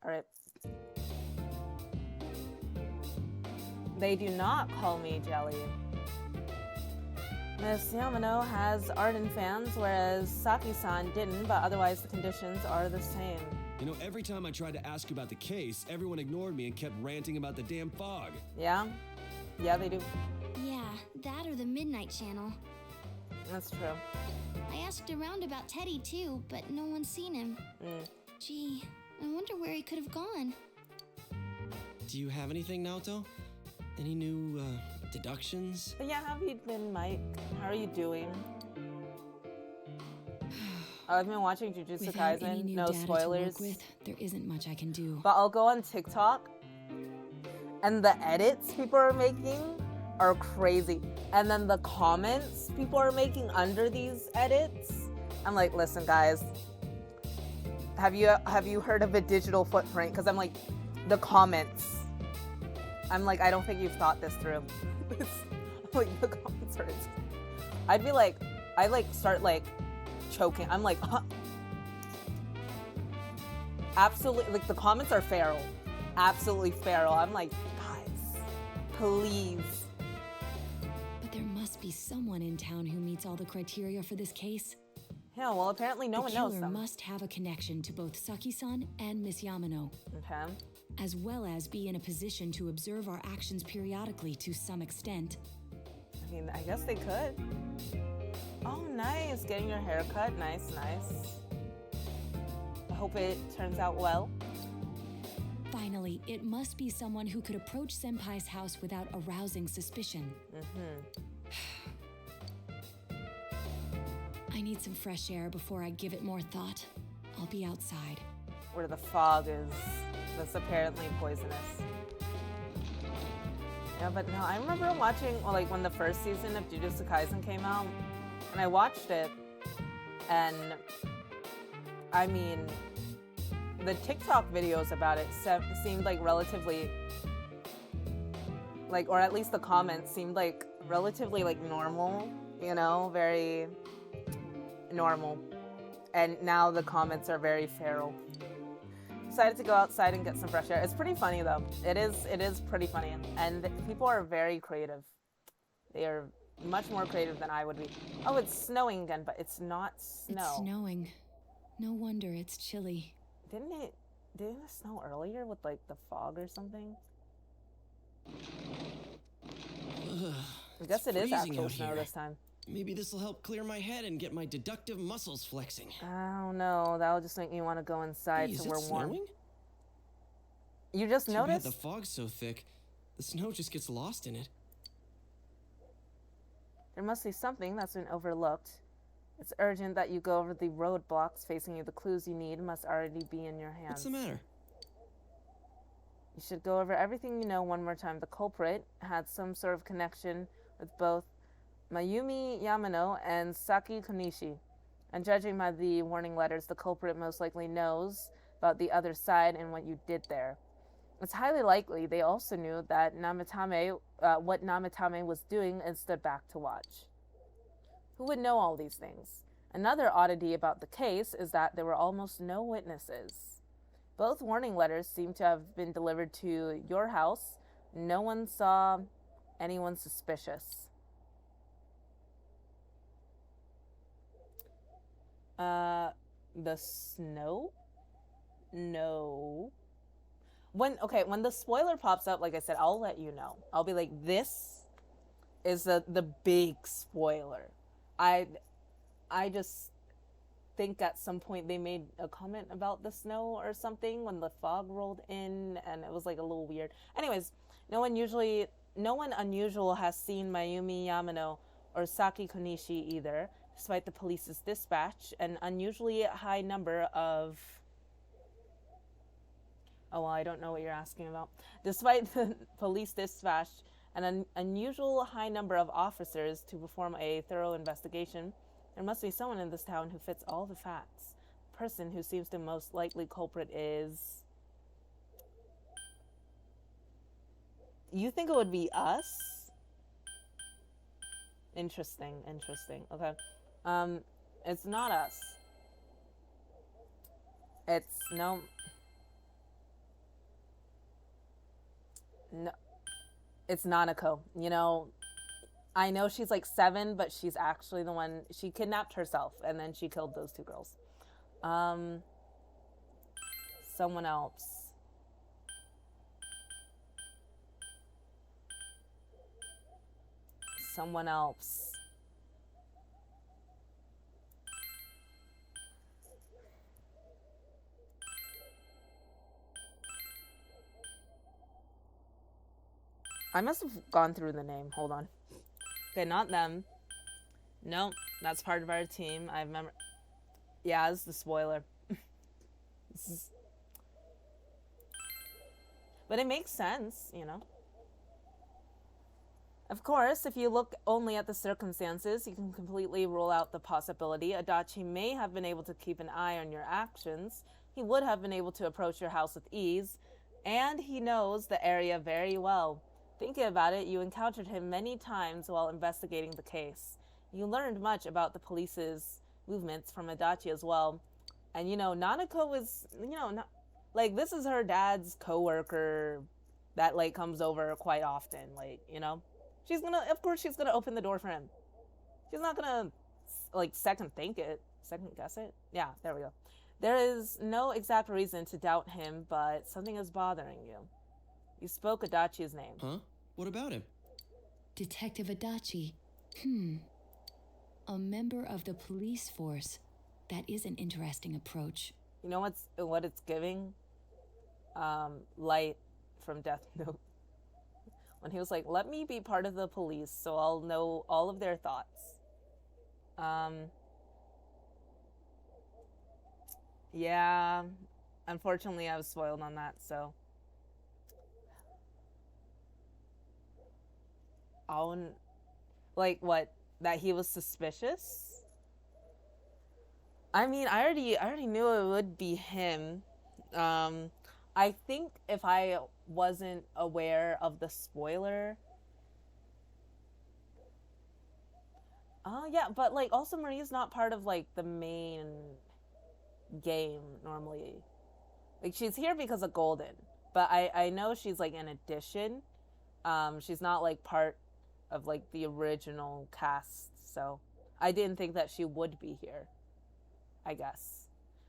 All right. They do not call me Jelly. Miss Yamano has ardent fans, whereas Saki-san didn't, but otherwise the conditions are the same. You know, every time I tried to ask you about the case, everyone ignored me and kept ranting about the damn fog. Yeah? Yeah, they do. Yeah, that or the Midnight Channel. That's true. I asked around about Teddy too, but no one's seen him. Gee, I wonder where he could have gone. Do you have anything, Naoto? Any new, deductions? But yeah, how have you been, Mike? How are you doing? I've been watching Jujutsu Without any Kaisen, new no data spoilers. to work with, there isn't much I can do. But I'll go on TikTok, and the edits people are making are crazy. And then the comments people are making under these edits, I'm like, listen, guys, have you heard of a digital footprint? Because I'm like, the comments. I'm like, I don't think you've thought this through. Like the comments are. I'd be like, I like start like choking. I'm like, absolutely. Like the comments are feral, absolutely feral. I'm like, guys, please. But there must be someone in town who meets all the criteria for this case. Yeah, well, apparently no one knows The them. killer must have a connection to both Saki-san and Miss Yamano, Okay. as well as be in a position to observe our actions periodically to some extent. I mean, I guess they could. Oh, nice. Getting your hair cut. Nice, nice. I hope it turns out well. Finally, it must be someone who could approach Senpai's house without arousing suspicion. I need some fresh air before I give it more thought. I'll be outside. Where the fog is, that's apparently poisonous. Yeah, but no, I remember watching, well, like when the first season of Jujutsu Kaisen came out, and I watched it, and I mean, the TikTok videos about it seemed like relatively, like, or at least the comments seemed like relatively like normal, you know, very normal. And now the comments are very feral. Decided to go outside and get some fresh air. It's pretty funny though. It is pretty funny. And people are very creative. They are much more creative than I would be. Oh, it's snowing again, but it's not snow. It's snowing. No wonder it's chilly. Didn't it snow earlier with like the fog or something? Ugh, I guess it's it is freezing actual out snow here. this time. Maybe this will help clear my head and get my deductive muscles flexing. I don't know. That'll just make me want to go inside Hey, is so it we're warm. snowing? You just Too bad noticed? the fog's so thick. The snow just gets lost in it. There must be something that's been overlooked. It's urgent that you go over the roadblocks facing you. The clues you need must already be in your hands. What's the matter? You should go over everything you know one more time. The culprit had some sort of connection with both Mayumi Yamano and Saki Konishi. And judging by the warning letters, the culprit most likely knows about the other side and what you did there. It's highly likely they also knew that what Namatame was doing and stood back to watch. Who would know all these things? Another oddity about the case is that there were almost no witnesses. Both warning letters seem to have been delivered to your house. No one saw anyone suspicious. The snow? No. When the spoiler pops up, like I said, I'll let you know. I'll be like, this is the big spoiler. I just think at some point they made a comment about the snow or something when the fog rolled in, and it was like a little weird. Anyways, no one unusual has seen Mayumi Yamano or Saki Konishi either, despite the police's dispatch. An unusually high number of... Oh, well, I don't know what you're asking about. Despite the police dispatch and an unusual high number of officers to perform a thorough investigation, there must be someone in this town who fits all the facts. The person who seems the most likely culprit is... You think it would be us? Interesting. Okay. It's not us. It's no... No, it's Nanako. You know, I know she's like 7, but she's actually the one. She kidnapped herself and then she killed those 2 girls. Someone else. Someone else. I must have gone through the name. Hold on. Okay, not them. No, that's part of our team. I remember. Yeah, this is the spoiler. But it makes sense, you know. Of course, if you look only at the circumstances, you can completely rule out the possibility Adachi may have been able to keep an eye on your actions. He would have been able to approach your house with ease, and he knows the area very well. Thinking about it, you encountered him many times while investigating the case. You learned much about the police's movements from Adachi as well. And, you know, Nanako is, you know, like, this is her dad's coworker that, like, comes over quite often. Like, you know, of course she's gonna open the door for him. She's not gonna, like, second guess it. Yeah, there we go. There is no exact reason to doubt him, but something is bothering you. You spoke Adachi's name. Huh? What about him? Detective Adachi. A member of the police force. That is an interesting approach. You know what it's giving? Light from Death Note. When he was like, let me be part of the police so I'll know all of their thoughts. Yeah, unfortunately I was spoiled on that, so. Like what? That he was suspicious? I mean, I already knew it would be him. I think if I wasn't aware of the spoiler. Yeah, but like also Marie's not part of like the main game normally. Like she's here because of Golden, but I know she's like an addition. She's not like part of like the original cast, so I didn't think that she would be here, I guess.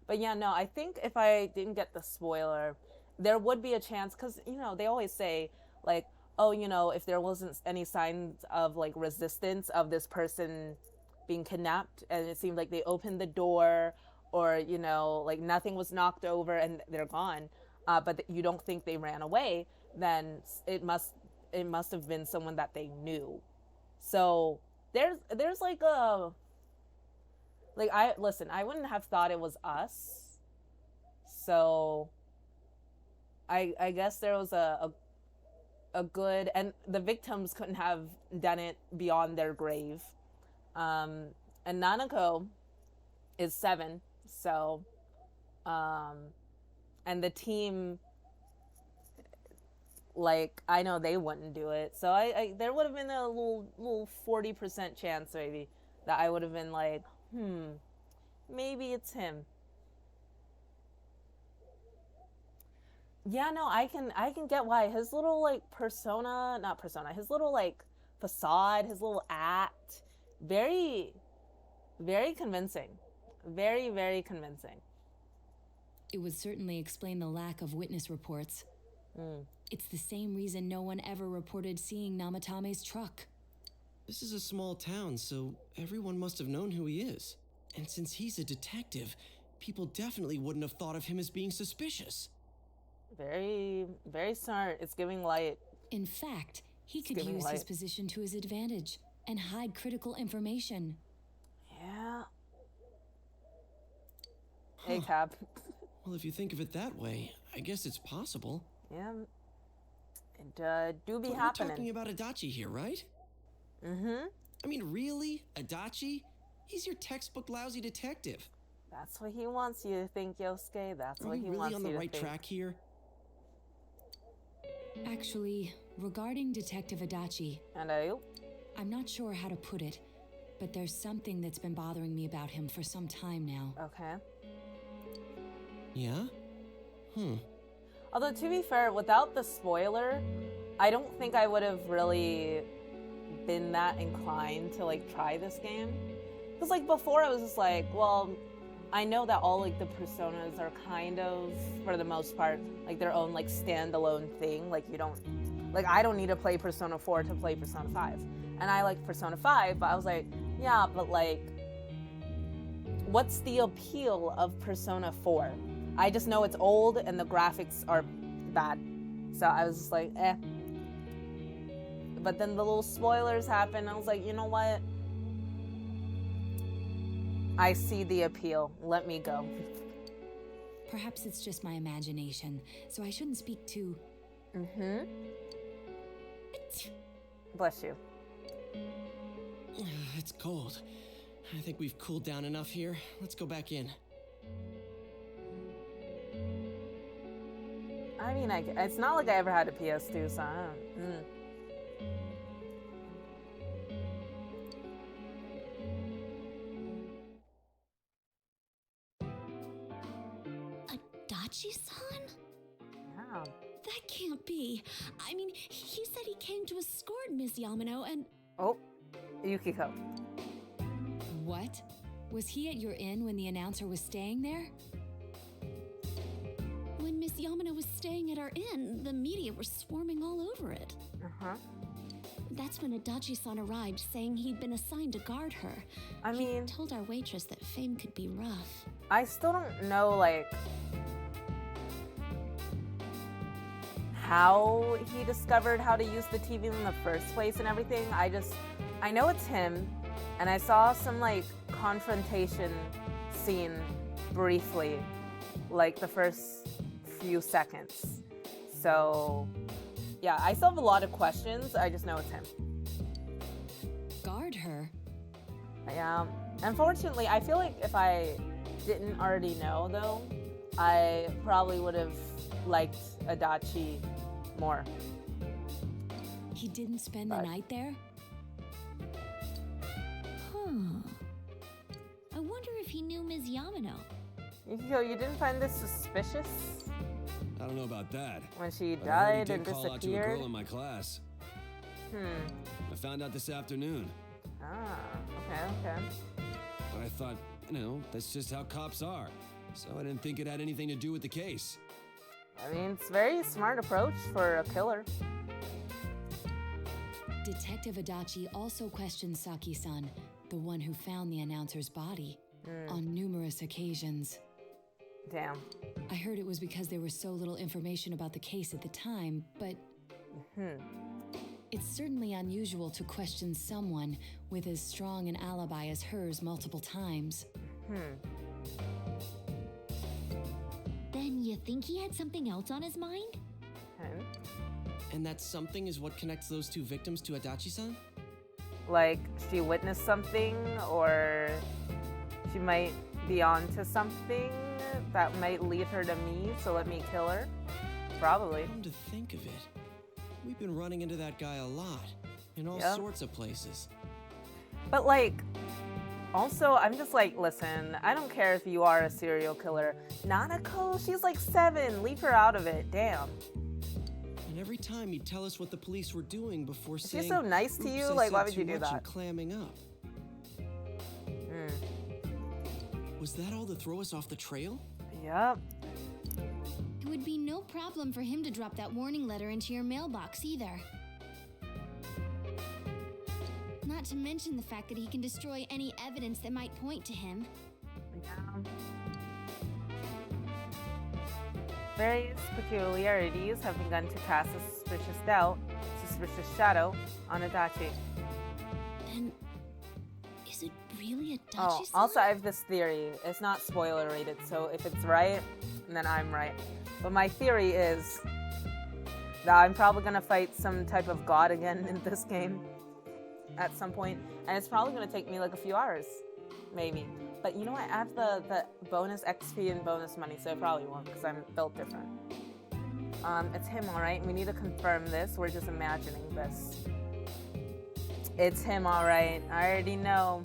But yeah, no, I think if I didn't get the spoiler, there would be a chance, because, you know, they always say, like, oh, you know, if there wasn't any signs of, like, resistance of this person being kidnapped, and it seemed like they opened the door, or, you know, like, nothing was knocked over and they're gone, but you don't think they ran away, then it must have been someone that they knew. So there's like a, like, I wouldn't have thought it was us. So I guess there was a good, and the victims couldn't have done it beyond their grave. And Nanako is 7, so and the team, like, I know they wouldn't do it. So I there would have been a little 40% chance maybe that I would have been like, maybe it's him. Yeah, no, I can get why. His little, like, his little, like, facade, his little act, very, very convincing. Very, very convincing. It would certainly explain the lack of witness reports. It's the same reason no one ever reported seeing Namatame's truck. This is a small town, so everyone must have known who he is. And since he's a detective, people definitely wouldn't have thought of him as being suspicious. Very, very smart. It's giving light. In fact, he could use his position to his advantage and hide critical information. Yeah. Hey, Cap. Well, if you think of it that way, I guess it's possible. Yeah. It do be but happening. We're talking about Adachi here, right? I mean, really? Adachi? He's your textbook lousy detective. That's what he wants you to think, Yosuke. That's what he wants you to think. Are we really on the right track here? Actually, regarding Detective Adachi, I'm not sure how to put it, but there's something that's been bothering me about him for some time now. Okay. Yeah? Although, to be fair, without the spoiler, I don't think I would have really been that inclined to like try this game. Because like before I was just like, well, I know that all like the personas are kind of, for the most part, like their own like standalone thing. Like you don't, like I don't need to play Persona 4 to play Persona 5. And I like Persona 5, but I was like, yeah, but like, what's the appeal of Persona 4? I just know it's old and the graphics are bad. So I was just like, eh. But then the little spoilers happened. I was like, you know what? I see the appeal. Let me go. Perhaps it's just my imagination, so I shouldn't speak too... Bless you. It's cold. I think we've cooled down enough here. Let's go back in. I mean, it's not like I ever had a PS2, so I don't... Adachi-san? Yeah. That can't be. I mean, he said he came to escort Miss Yamano and... Oh, Yukiko. What? Was he at your inn when the announcer was staying there? When Miss Yamano was staying at our inn, the media were swarming all over it. That's when Adachi-san arrived, saying he'd been assigned to guard her. I mean... He told our waitress that fame could be rough. I still don't know, like... how he discovered how to use the TV in the first place and everything. I know it's him, and I saw some like confrontation scene briefly, like the first few seconds. So yeah, I still have a lot of questions. I just know it's him. Guard her? Yeah, unfortunately, I feel like if I didn't already know though, I probably would have liked Adachi more. He didn't spend the night there? I wonder if he knew Ms. Yamano. Yukiko, you didn't find this suspicious? I don't know about that. When she But I heard died he and did call out to a disappeared? girl in my class. I found out this afternoon. Okay. But I thought, you know, that's just how cops are. So I didn't think it had anything to do with the case. I mean, it's a very smart approach for a killer. Detective Adachi also questioned Saki-san, the one who found the announcer's body, on numerous occasions. Damn. I heard it was because there was so little information about the case at the time, but... It's certainly unusual to question someone with as strong an alibi as hers multiple times. Then you think he had something else on his mind? And that something is what connects those two victims to Adachi-san? Like, she witnessed something, or she might be onto something that might lead her to me, so let me kill her? Probably. Come to think of it, we've been running into that guy a lot, in all sorts of places. But like, also, I'm just like, listen, I don't care if you are a serial killer. Nanako, she's like 7. Leave her out of it. Damn. And every time he'd tell us what the police were doing before saying, she's so nice to you. "Oops, I like, why said would you too do much," that? and clamming up. Was that all to throw us off the trail? Yep. It would be no problem for him to drop that warning letter into your mailbox either. Not to mention the fact that he can destroy any evidence that might point to him. Yeah. Various peculiarities have begun to cast a suspicious shadow on Adachi. And is it really Adachi-san? Oh, also I have this theory. It's not spoiler rated, so if it's right, then I'm right. But my theory is that I'm probably gonna fight some type of god again in this game at some point, and it's probably gonna take me like a few hours, maybe. But you know what? I have the bonus XP and bonus money, so I probably won't because I'm built different. It's him, all right. We need to confirm this. We're just imagining this. It's him, all right. I already know.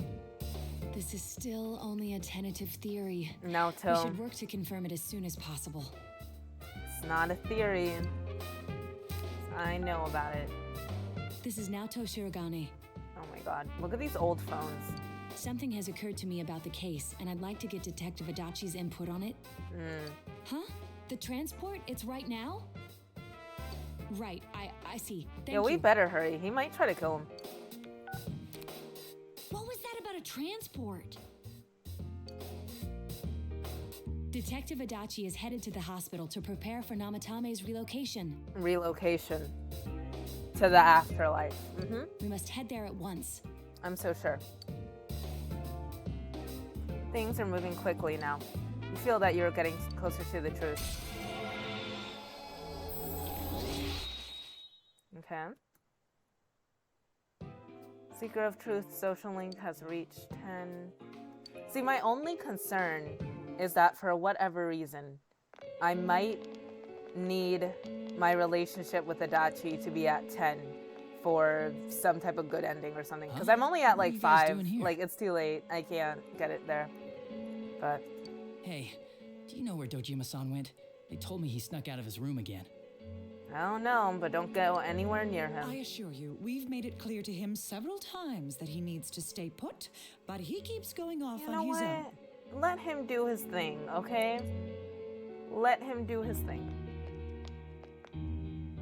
This is still only a tentative theory. No, We Tone. should work to confirm it as soon as possible. It's not a theory. It's I know about it. This is Naoto Shirogane. Oh my god. Look at these old phones. Something has occurred to me about the case, and I'd like to get Detective Adachi's input on it. Huh? The transport? It's right now? Right, I see. Thank you. We better hurry. He might try to kill him. What was that about a transport? Detective Adachi is headed to the hospital to prepare for Namatame's relocation. Relocation. To the afterlife. We must head there at once. I'm so sure. Things are moving quickly now. You feel that you're getting closer to the truth. Okay. Seeker of Truth social link has reached 10. See, my only concern is that for whatever reason, I might need my relationship with Adachi to be at 10 for some type of good ending or something. Because I'm only at like 5. Like, it's too late. I can't get it there. But... Hey, do you know where Dojima-san went? They told me he snuck out of his room again. I don't know, but don't go anywhere near him. I assure you, we've made it clear to him several times that he needs to stay put, but he keeps going off on his own. Let him do his thing, okay? Let him do his thing.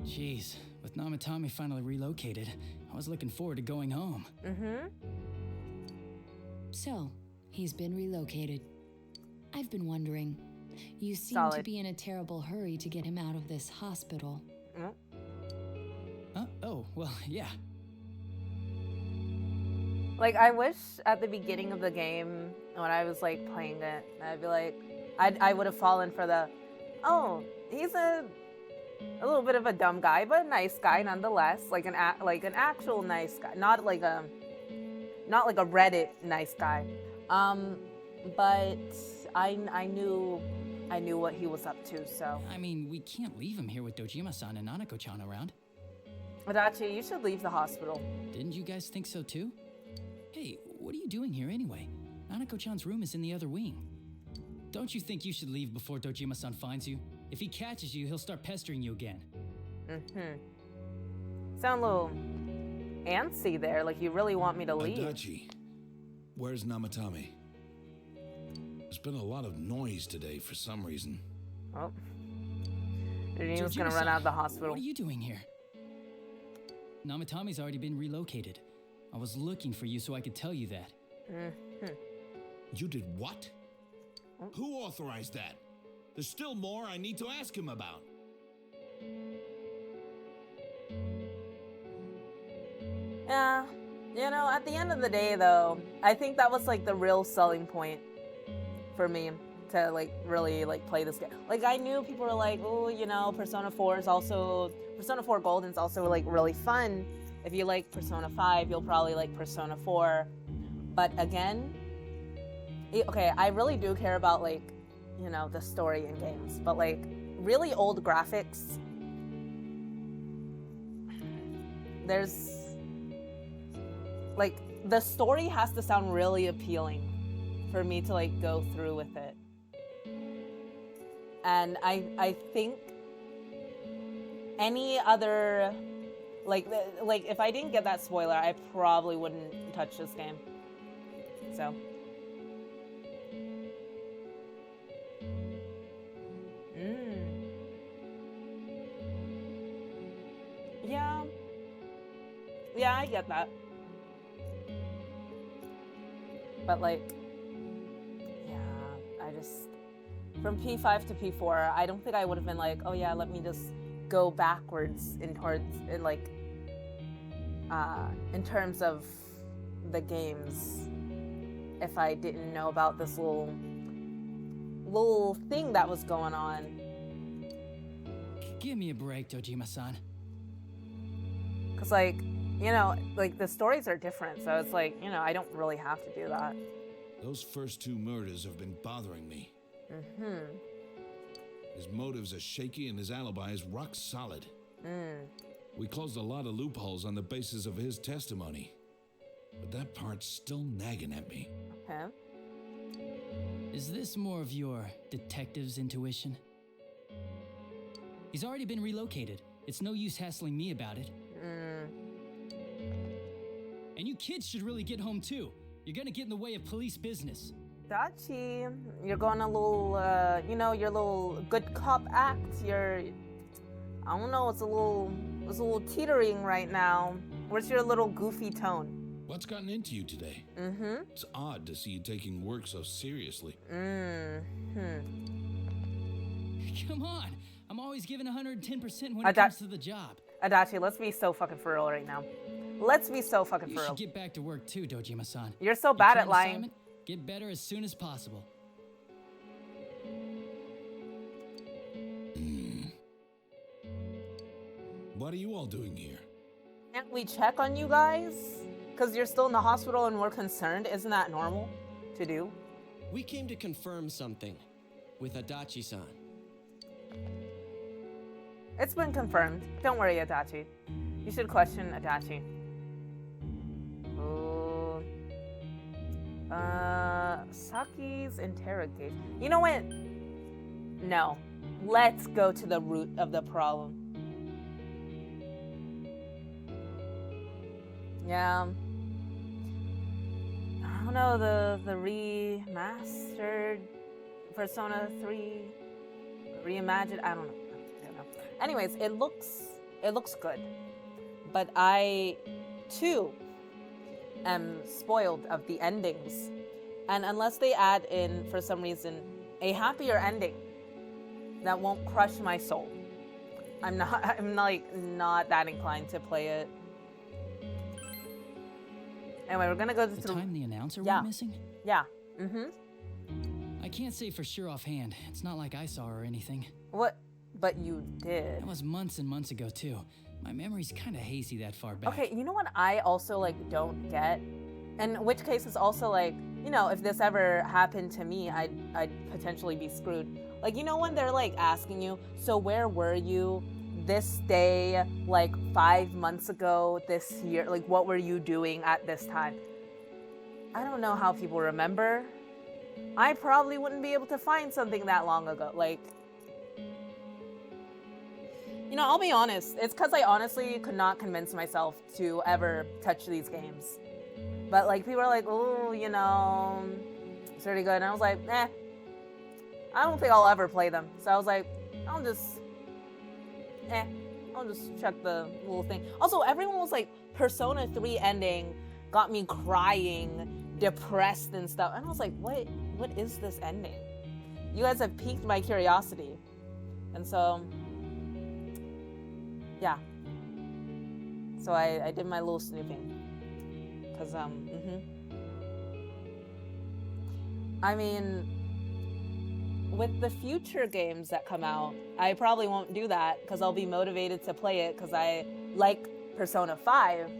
Jeez, with Namatame finally relocated, I was looking forward to going home. So, he's been relocated. I've been wondering. You seem to be in a terrible hurry to get him out of this hospital. Oh, well, yeah. Like, I wish at the beginning of the game, when I was, like, playing it, I'd be like, I would have fallen for the, oh, he's a little bit of a dumb guy, but a nice guy nonetheless. Like an actual nice guy. Not like a Reddit nice guy. But I knew what he was up to, so. I mean, we can't leave him here with Dojima-san and Nanako-chan around. Adachi, you should leave the hospital. Didn't you guys think so too? Hey, what are you doing here anyway? Nanako-chan's room is in the other wing. Don't you think you should leave before Dojima-san finds you? If he catches you, he'll start pestering you again. Sound a little antsy there, like you really want me to leave. Adachi, where's Namatame? There's been a lot of noise today for some reason. Oh. He was gonna run out of the hospital. What are you doing here? Namatame's already been relocated. I was looking for you so I could tell you that. You did what? Who authorized that? There's still more I need to ask him about. Yeah, you know, at the end of the day though, I think that was like the real selling point for me to like really like play this game. Like I knew people were like, oh, you know, Persona 4 Golden's also like really fun. If you like Persona 5, you'll probably like Persona 4. But again, okay, I really do care about like, you know, the story in games, but like really old graphics, there's like the story has to sound really appealing for me to like go through with it. And I think any other like if I didn't get that spoiler, I probably wouldn't touch this game. So yeah, I get that. But like, yeah, I just, from P5 to P4, I don't think I would have been like, oh yeah, let me just go backwards in terms of the games if I didn't know about this little thing that was going on. Give me a break, Dojima-san. Cause like, you know, like the stories are different, so it's like, you know, I don't really have to do that. Those first 2 murders have been bothering me. His motives are shaky and his alibi is rock solid. We closed a lot of loopholes on the basis of his testimony, but that part's still nagging at me. Okay. Is this more of your detective's intuition? He's already been relocated. It's no use hassling me about it. And you kids should really get home too. You're gonna get in the way of police business. Dachi, you're going a little, you know, your little good cop act. I don't know, it's a little teetering right now. Where's your little goofy tone? What's gotten into you today? It's odd to see you taking work so seriously. Come on. I'm always giving 110% when it comes to the job. Adachi, let's be so fucking for real right now. Let's be so fucking for You real. should get back to work too, Dojima-san. You're so bad Your at current lying. assignment, get better as soon as possible. What are you all doing here? Can't we check on you guys? Because you're still in the hospital and we're concerned. Isn't that normal to do? We came to confirm something with Adachi-san. It's been confirmed. Don't worry, Adachi. You should question Adachi. Ooh. Saki's interrogation. You know what? No. Let's go to the root of the problem. Yeah. I don't know, the remastered Persona 3 reimagined, I don't know. Anyways, it looks good. But I too am spoiled of the endings. And unless they add in, for some reason, a happier ending that won't crush my soul, I'm not that inclined to play it. Anyway, we're gonna go to The time the announcer Yeah. went missing? Yeah. I can't say for sure offhand. It's not like I saw her or anything. What? But you did. That was months and months ago too. My memory's kind of hazy that far back. Okay, you know what I also don't get? And in which case is also if this ever happened to me, I'd potentially be screwed. When they're asking you, so where were you this day, 5 months ago, this year? What were you doing at this time? I don't know how people remember. I probably wouldn't be able to find something that long ago. I'll be honest. It's because I honestly could not convince myself to ever touch these games. But people are like, oh, it's really good. And I was like, I don't think I'll ever play them. So I was like, I'll just check the little thing. Also, everyone was like, Persona 3 ending got me crying, depressed and stuff. And I was like, what is this ending? You guys have piqued my curiosity. And so, yeah. So I did my little snooping. Cause I mean, with the future games that come out, I probably won't do that because I'll be motivated to play it because I like Persona 5.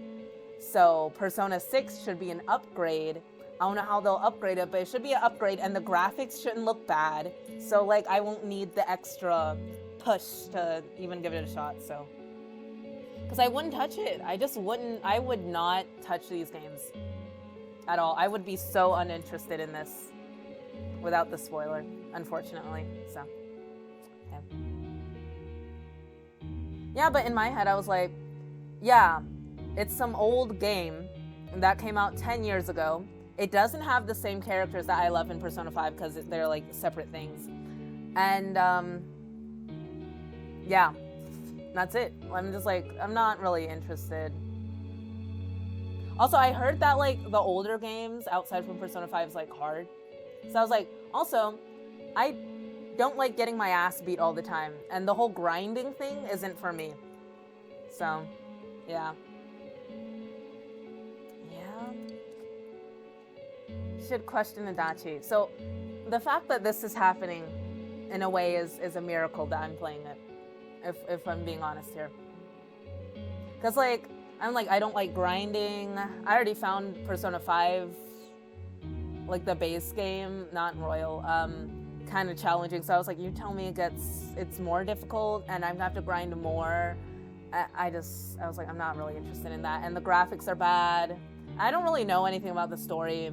So Persona 6 should be an upgrade. I don't know how they'll upgrade it, but it should be an upgrade and the graphics shouldn't look bad. So I won't need the extra push to even give it a shot, so. Because I wouldn't touch it. I would not touch these games at all. I would be so uninterested in this without the spoiler, unfortunately, so. Yeah, but in my head, I was like, yeah, it's some old game that came out 10 years ago. It doesn't have the same characters that I love in Persona 5 because they're separate things. And, yeah, that's it. I'm just I'm not really interested. Also, I heard that the older games outside from Persona 5 is hard. So I was like, also, I don't like getting my ass beat all the time. And the whole grinding thing isn't for me. So, yeah. Should question Adachi. So, the fact that this is happening in a way is a miracle that I'm playing it. If I'm being honest here. Because I don't like grinding. I already found Persona 5, the base game, not Royal, kind of challenging. So I was like, you tell me it's more difficult and I'm gonna have to grind more. I was like, I'm not really interested in that. And the graphics are bad. I don't really know anything about the story.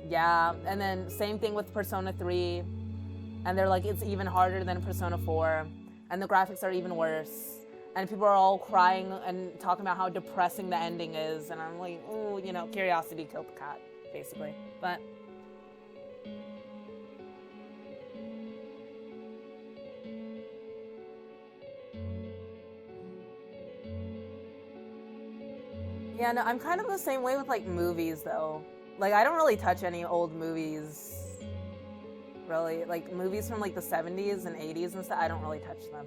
Yeah, and then same thing with Persona 3. And they're like, it's even harder than Persona 4. and the graphics are even worse. And people are all crying and talking about how depressing the ending is. And I'm like, oh, you know, curiosity killed the cat, basically. But yeah, no, I'm kind of the same way with like movies though. Like I don't really touch any old movies. Really, like movies from like the 70s and 80s and stuff, I don't really touch them.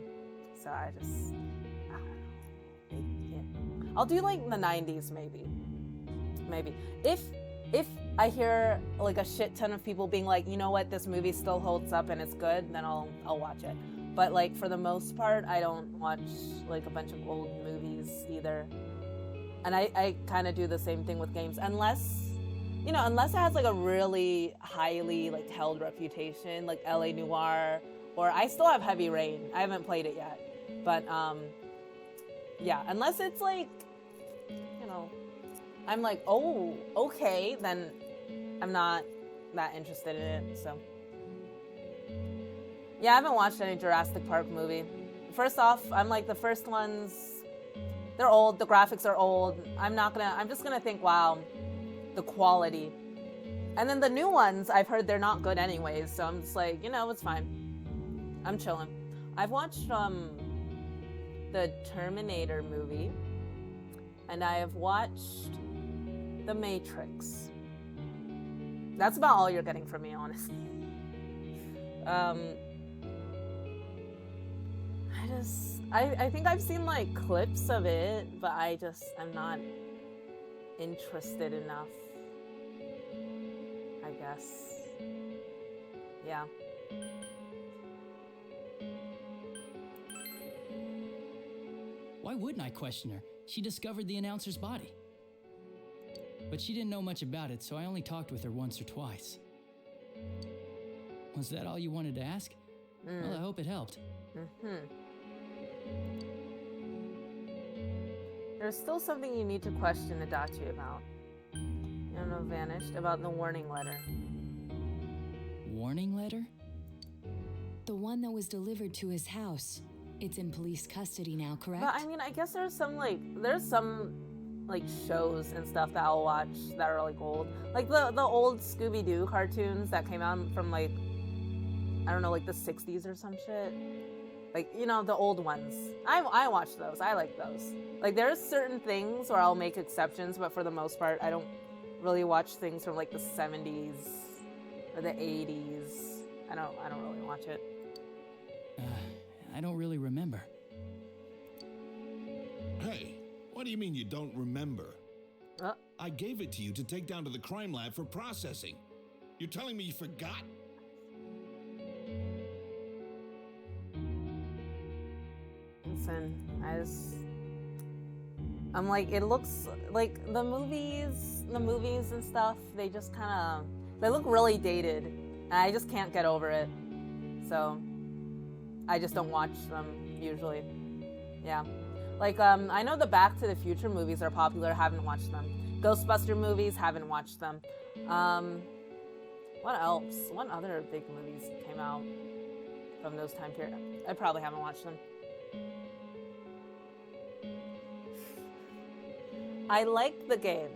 So I don't know. I'll do like the 90s maybe. Maybe. If I hear like a shit ton of people being like, you know what, this movie still holds up and it's good, then I'll watch it. But like for the most part, I don't watch like a bunch of old movies either. And I kind of do the same thing with games, unless it has like a really highly like held reputation, like LA Noire, or I still have Heavy Rain. I haven't played it yet, but yeah, unless it's like, you know, I'm like, oh, okay, then I'm not that interested in it. So yeah, I haven't watched any Jurassic Park movie. First off, I'm like the first ones, they're old, the graphics are old. I'm just gonna think, wow, the quality. And then the new ones, I've heard they're not good anyways, so I'm just like, you know, it's fine. I'm chilling. I've watched the Terminator movie, and I have watched The Matrix. That's about all you're getting from me, honestly. I think I've seen like clips of it, but I'm not interested enough, I guess. Yeah. Why wouldn't I question her? She discovered the announcer's body. But she didn't know much about it, so I only talked with her once or twice. Was that all you wanted to ask? Well, I hope it helped. There's still something you need to question Adachi about. Yano vanished about the warning letter. Warning letter? The one that was delivered to his house. It's in police custody now, correct? But I mean, I guess there's some shows and stuff that I'll watch that are like old. Like the old Scooby-Doo cartoons that came out from like, I don't know, like the 60s or some shit. Like, you know, the old ones. I watch those. I like those. Like there's certain things where I'll make exceptions, but for the most part, I don't really watch things from like the 70s or the 80s. I don't really watch it. I don't really remember. Hey, what do you mean you don't remember? I gave it to you to take down to the crime lab for processing. You're telling me you forgot? Listen, I'm like, it looks like the movies and stuff, they just they look really dated, and I just can't get over it. So I just don't watch them usually. Yeah. Like, I know the Back to the Future movies are popular, haven't watched them. Ghostbuster movies, haven't watched them. What else? What other big movies came out from those time periods? I probably haven't watched them. I like the game.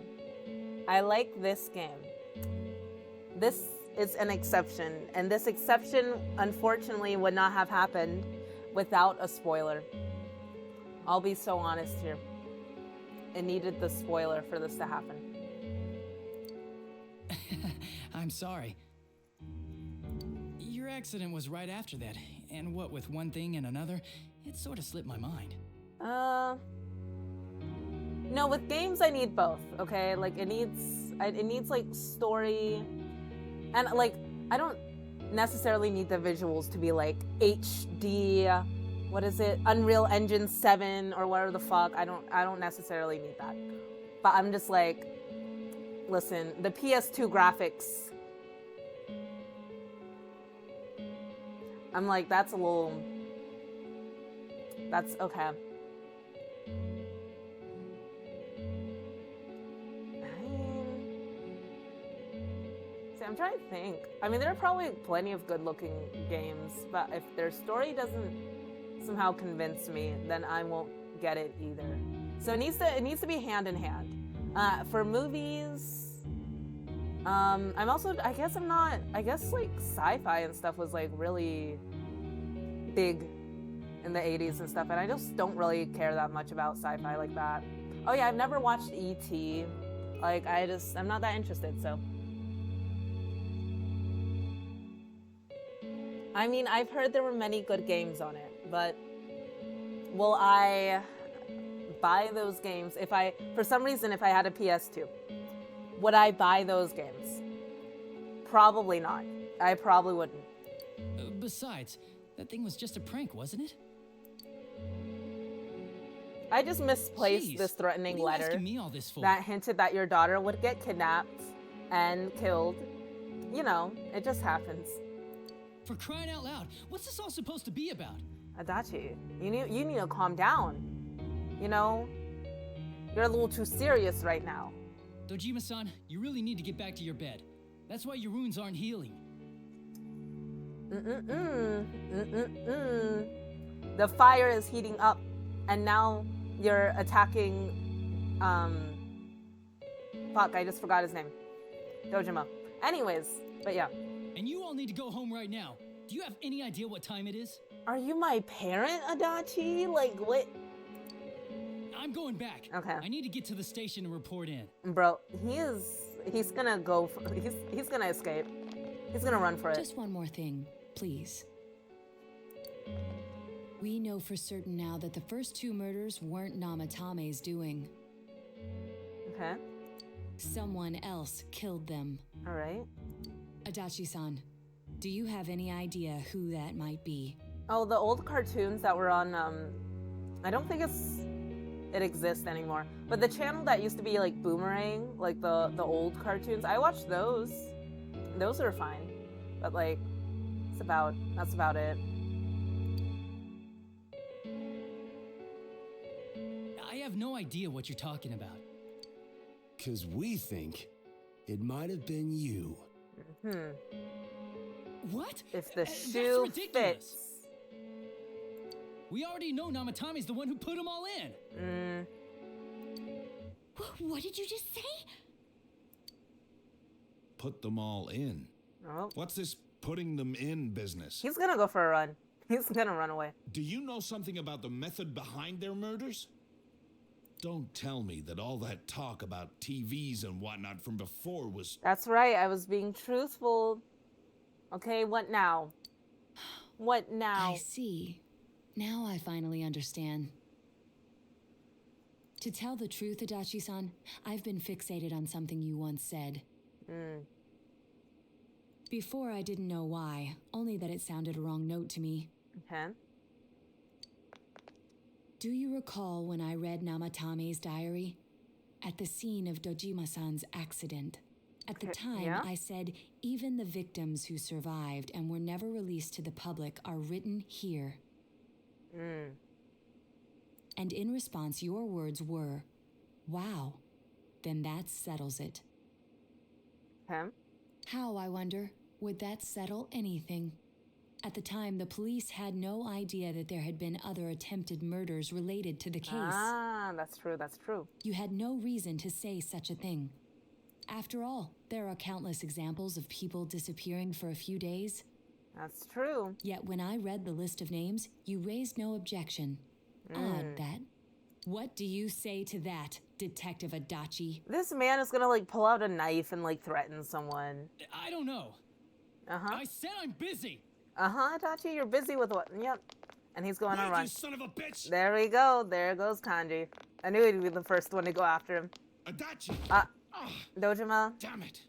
I like this game. This is an exception, and this exception, unfortunately, would not have happened without a spoiler. I'll be so honest here. It needed the spoiler for this to happen. I'm sorry. Your accident was right after that, and what with one thing and another, it sort of slipped my mind. No, with games I need both, okay? Like it needs like story, and like I don't necessarily need the visuals to be like HD, what is it, Unreal Engine 7 or whatever the fuck. I don't necessarily need that. But I'm just like, listen, the PS2 graphics, I'm like, that's okay. I'm trying to think. I mean, there are probably plenty of good-looking games, but if their story doesn't somehow convince me, then I won't get it either. So it needs to be hand in hand. For movies, I'm also, I guess like sci-fi and stuff was like really big in the 80s and stuff, and I just don't really care that much about sci-fi like that. Oh yeah, I've never watched E.T. Like, I'm not that interested, so. I mean, I've heard there were many good games on it, but will I buy those games for some reason, if I had a PS2? Would I buy those games? Probably not. I probably wouldn't. Besides, that thing was just a prank, wasn't it? I just misplaced Jeez, this threatening what are you letter asking me all this for? that hinted that your daughter would get kidnapped and killed. You know, it just happens. For crying out loud, what's this all supposed to be about? Adachi, you need to calm down. You know, you're a little too serious right now. Dojima-san, you really need to get back to your bed. That's why your wounds aren't healing. The fire is heating up, and now you're attacking, fuck, I just forgot his name. Dojima. Anyways, but yeah. And you all need to go home right now. Do you have any idea what time it is? Are you my parent, Adachi? Like, what? I'm going back. Okay. I need to get to the station and report in. Bro, he's gonna go, he's gonna escape. He's gonna run for it. Just one more thing, please. We know for certain now that the first 2 murders weren't Namatame's doing. Okay. Someone else killed them. All right. Adachi-san, do you have any idea who that might be? Oh, the old cartoons that were on, I don't think it exists anymore. But the channel that used to be like Boomerang, like the old cartoons, I watched those. Those are fine. But like, that's about it. I have no idea what you're talking about. 'Cause we think it might have been you. What? If the That's shoe ridiculous. fits. We already know Namatame's the one who put them all in. What did you just say? Put them all in. Oh. What's this putting them in business? He's gonna go for a run. He's gonna run away. Do you know something about the method behind their murders? Don't tell me that all that talk about TVs and whatnot from before was... That's right, I was being truthful. Okay, what now? What now? I see. Now I finally understand. To tell the truth, Adachi-san, I've been fixated on something you once said. Before, I didn't know why, only that it sounded a wrong note to me. Okay. Do you recall when I read Namatame's diary? At the scene of Dojima-san's accident. At the time, yeah. I said, even the victims who survived and were never released to the public are written here. And in response, your words were, wow, then that settles it. Okay. How, I wonder, would that settle anything? At the time, the police had no idea that there had been other attempted murders related to the case. Ah, that's true, that's true. You had no reason to say such a thing. After all, there are countless examples of people disappearing for a few days. That's true. Yet when I read the list of names, you raised no objection. Odd that. What do you say to that, Detective Adachi? This man is gonna like pull out a knife and like threaten someone. I don't know. I said I'm busy. Adachi, you're busy with what? Yep. And he's going on a run. You son of a bitch! There we go. There goes Kanji. I knew he'd be the first one to go after him. Adachi! Dojima. Damn it!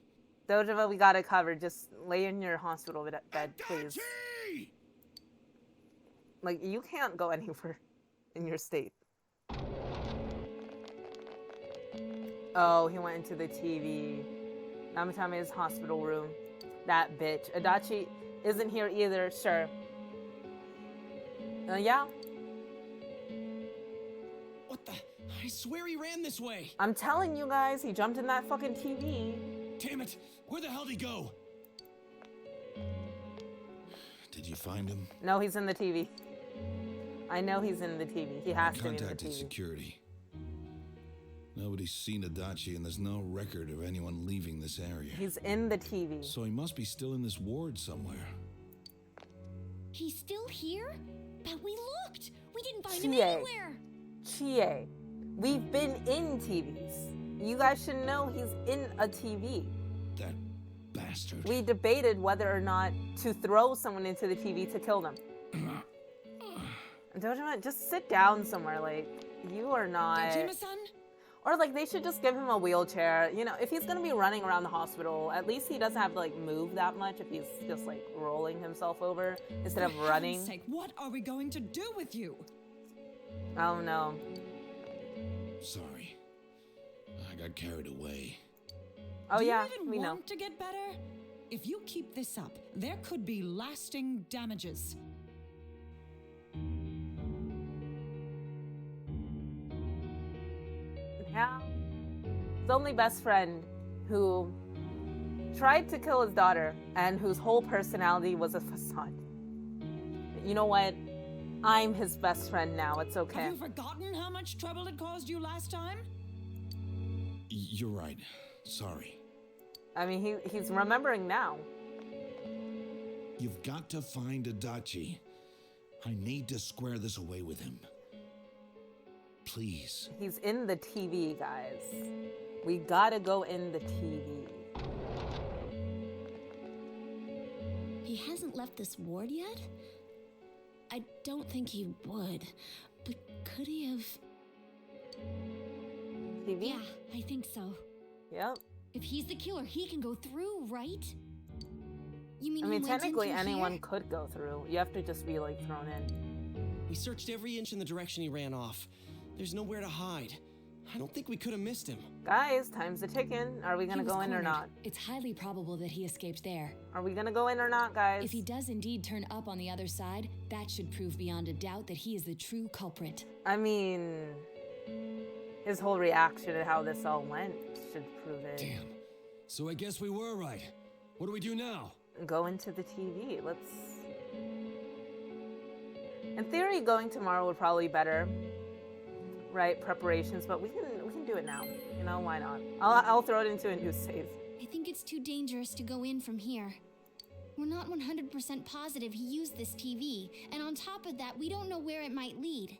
Dojima, we got it covered. Just lay in your hospital bed, please. Adachi! Like, you can't go anywhere in your state. Oh, he went into the TV. Namatame's hospital room. That bitch. Adachi isn't here either, sure. Yeah. What the? I swear he ran this way. I'm telling you guys, he jumped in that fucking TV. Damn it! Where the hell did he go? Did you find him? No, he's in the TV. I know he's in the TV. He has to be in the Contacted TV. security. Nobody's seen Adachi, and there's no record of anyone leaving this area. He's in the TV. So he must be still in this ward somewhere. He's still here? But we looked. We didn't find him Chie. anywhere. Chie, we've been in TVs. You guys should know he's in a TV. That bastard. We debated whether or not to throw someone into the TV to kill them. Dojima, just sit down somewhere. Like, you are not. Dojima-san? Or like they should just give him a wheelchair. You know, if he's gonna be running around the hospital, at least he doesn't have to like move that much if he's just like rolling himself over instead of For running. heaven's sake, what are we going to do with you? Oh no. Sorry. I got carried away. Oh do yeah, you even we know. want to get better? If you keep this up, there could be lasting damages. Yeah. His only best friend who tried to kill his daughter and whose whole personality was a facade. You know what? I'm his best friend now. It's okay. Have you forgotten how much trouble it caused you last time? You're right. Sorry. I mean, he's remembering now. You've got to find Adachi. I need to square this away with him. Please. He's in the TV, guys. We gotta go in the TV. He hasn't left this ward yet? I don't think he would. But could he have? TV? Yeah, I think so. Yep. If he's the killer, he can go through, right? You mean I he mean, went in technically through anyone here? could go through. You have to just be like thrown in. We searched every inch in the direction he ran off. There's nowhere to hide. I don't think we could have missed him. Guys, time's a ticking. Are we gonna He was go in or cornered. not? It's highly probable that he escaped there. Are we gonna go in or not, guys? If he does indeed turn up on the other side, that should prove beyond a doubt that he is the true culprit. I mean, his whole reaction to how this all went should prove it. Damn. So I guess we were right. What do we do now? Go into the TV. Let's. In theory, going tomorrow would probably be better, right? Preparations, but we can do it now. You know, why not? I'll throw it into a new save. I think it's too dangerous to go in from here. We're not 100% positive he used this TV, and on top of that, we don't know where it might lead.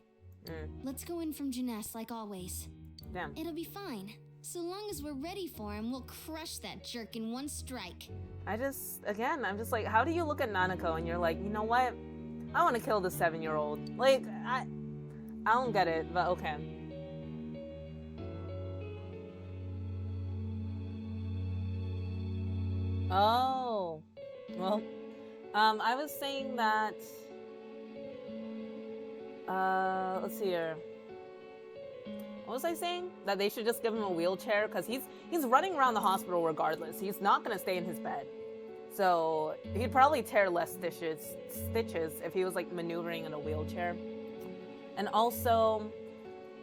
Let's go in from Jeunesse like always. Damn. It'll be fine. So long as we're ready for him, we'll crush that jerk in one strike. I'm just like, how do you look at Nanako and you're like, you know what? I want to kill the 7-year-old. Like, I don't get it, but okay. Oh, well, I was saying that, let's see here. What was I saying? That they should just give him a wheelchair because he's running around the hospital regardless. He's not gonna stay in his bed. So he'd probably tear less stitches if he was like maneuvering in a wheelchair. And also,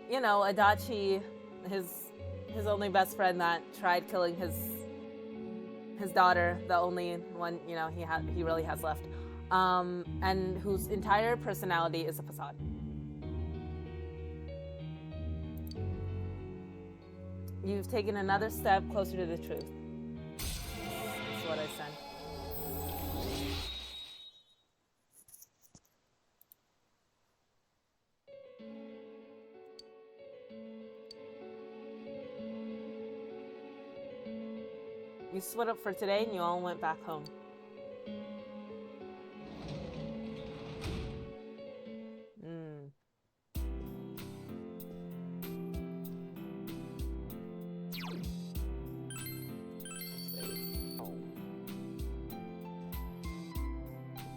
you know, Adachi, his only best friend that tried killing his daughter, the only one, you know, he really has left, and whose entire personality is a facade. You've taken another step closer to the truth. That's what I said. You split up for today and you all went back home.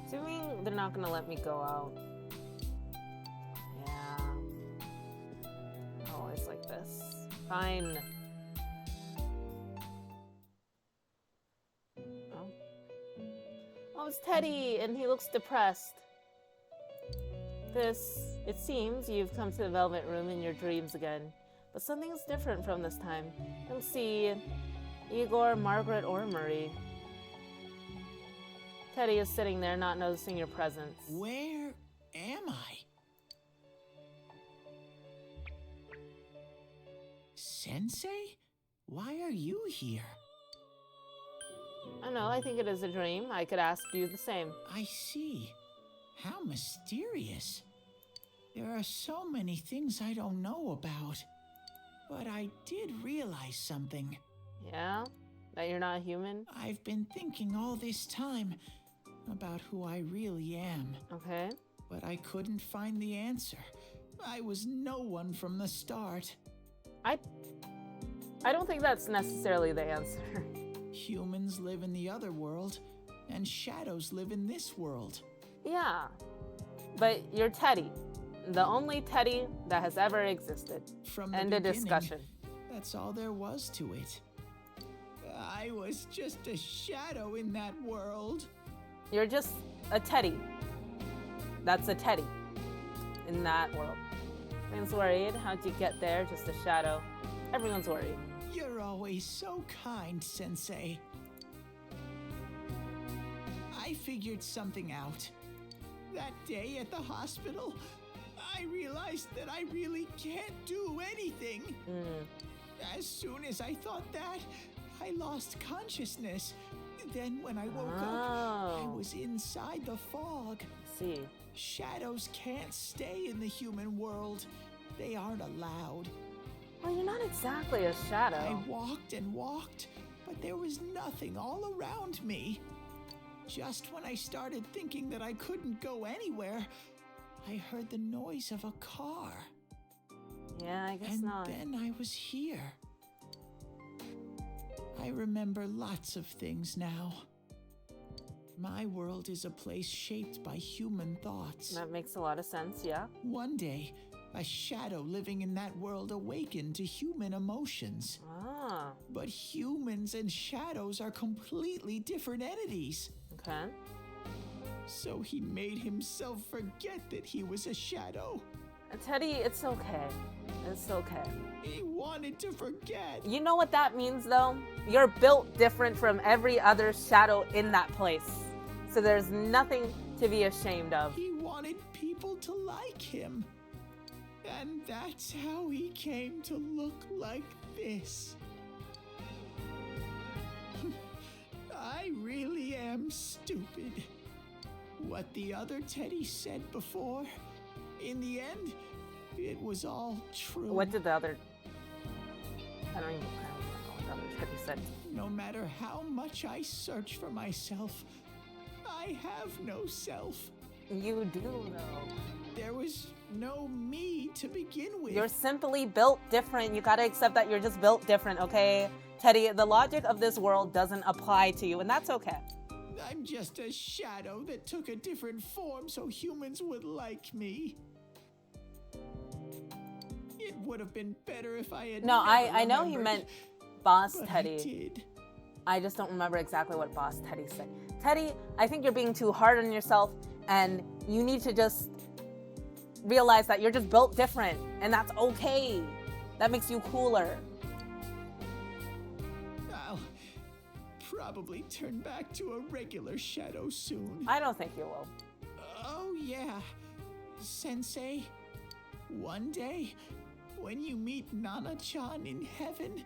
Assuming they're not gonna let me go out. Yeah. Always like this. Fine. Oh, it's Teddy, and he looks depressed. It seems you've come to the Velvet Room in your dreams again. But something's different from this time. I don't see Igor, Margaret, or Marie. Teddy is sitting there, not noticing your presence. Where am I? Sensei? Why are you here? I know, I think it is a dream. I could ask you the same. I see. How mysterious. There are so many things I don't know about. But I did realize something. Yeah? That you're not human? I've been thinking all this time about who I really am. Okay. But I couldn't find the answer. I was no one from the start. I don't think that's necessarily the answer. Humans live in the other world, and shadows live in this world. Yeah. But you're Teddy. The only Teddy that has ever existed. From the End of beginning, discussion. That's all there was to it. I was just a shadow in that world. You're just a Teddy. That's a Teddy in that world. Everyone's worried. How'd you get there? Just a shadow. Everyone's worried. You're always so kind, Sensei. I figured something out. That day at the hospital, I realized that I really can't do anything. As soon as I thought that, I lost consciousness. Then when I woke up, I was inside the fog. See. Shadows can't stay in the human world. They aren't allowed. Well, you're not exactly a shadow. I walked and walked, but there was nothing all around me. Just when I started thinking that I couldn't go anywhere, I heard the noise of a car. Yeah, I guess not. And then I was here. I remember lots of things now. My world is a place shaped by human thoughts. That makes a lot of sense, yeah. One day, a shadow living in that world awakened to human emotions. But humans and shadows are completely different entities. Okay. So he made himself forget that he was a shadow. Teddy, it's okay. It's okay. He wanted to forget. You know what that means, though? You're built different from every other shadow in that place. So there's nothing to be ashamed of. He wanted people to like him. And that's how he came to look like this. I really am stupid. What the other Teddy said before, in the end, it was all true. What did the other... I don't know what the other Teddy said. No matter how much I search for myself, I have no self. You do, though. There was no me to begin with. You're simply built different. You gotta accept that you're just built different, okay? Teddy, the logic of this world doesn't apply to you, and that's okay. I'm just a shadow that took a different form so humans would like me. It would have been better if I had. No, I know remembered, he meant Boss but Teddy. I did. I just don't remember exactly what Boss Teddy said. Teddy, I think you're being too hard on yourself, and you need to just realize that you're just built different, and that's okay. That makes you cooler. I'll probably turn back to a regular shadow soon. I don't think you will. Oh yeah, Sensei. One day, when you meet Nana-chan in heaven,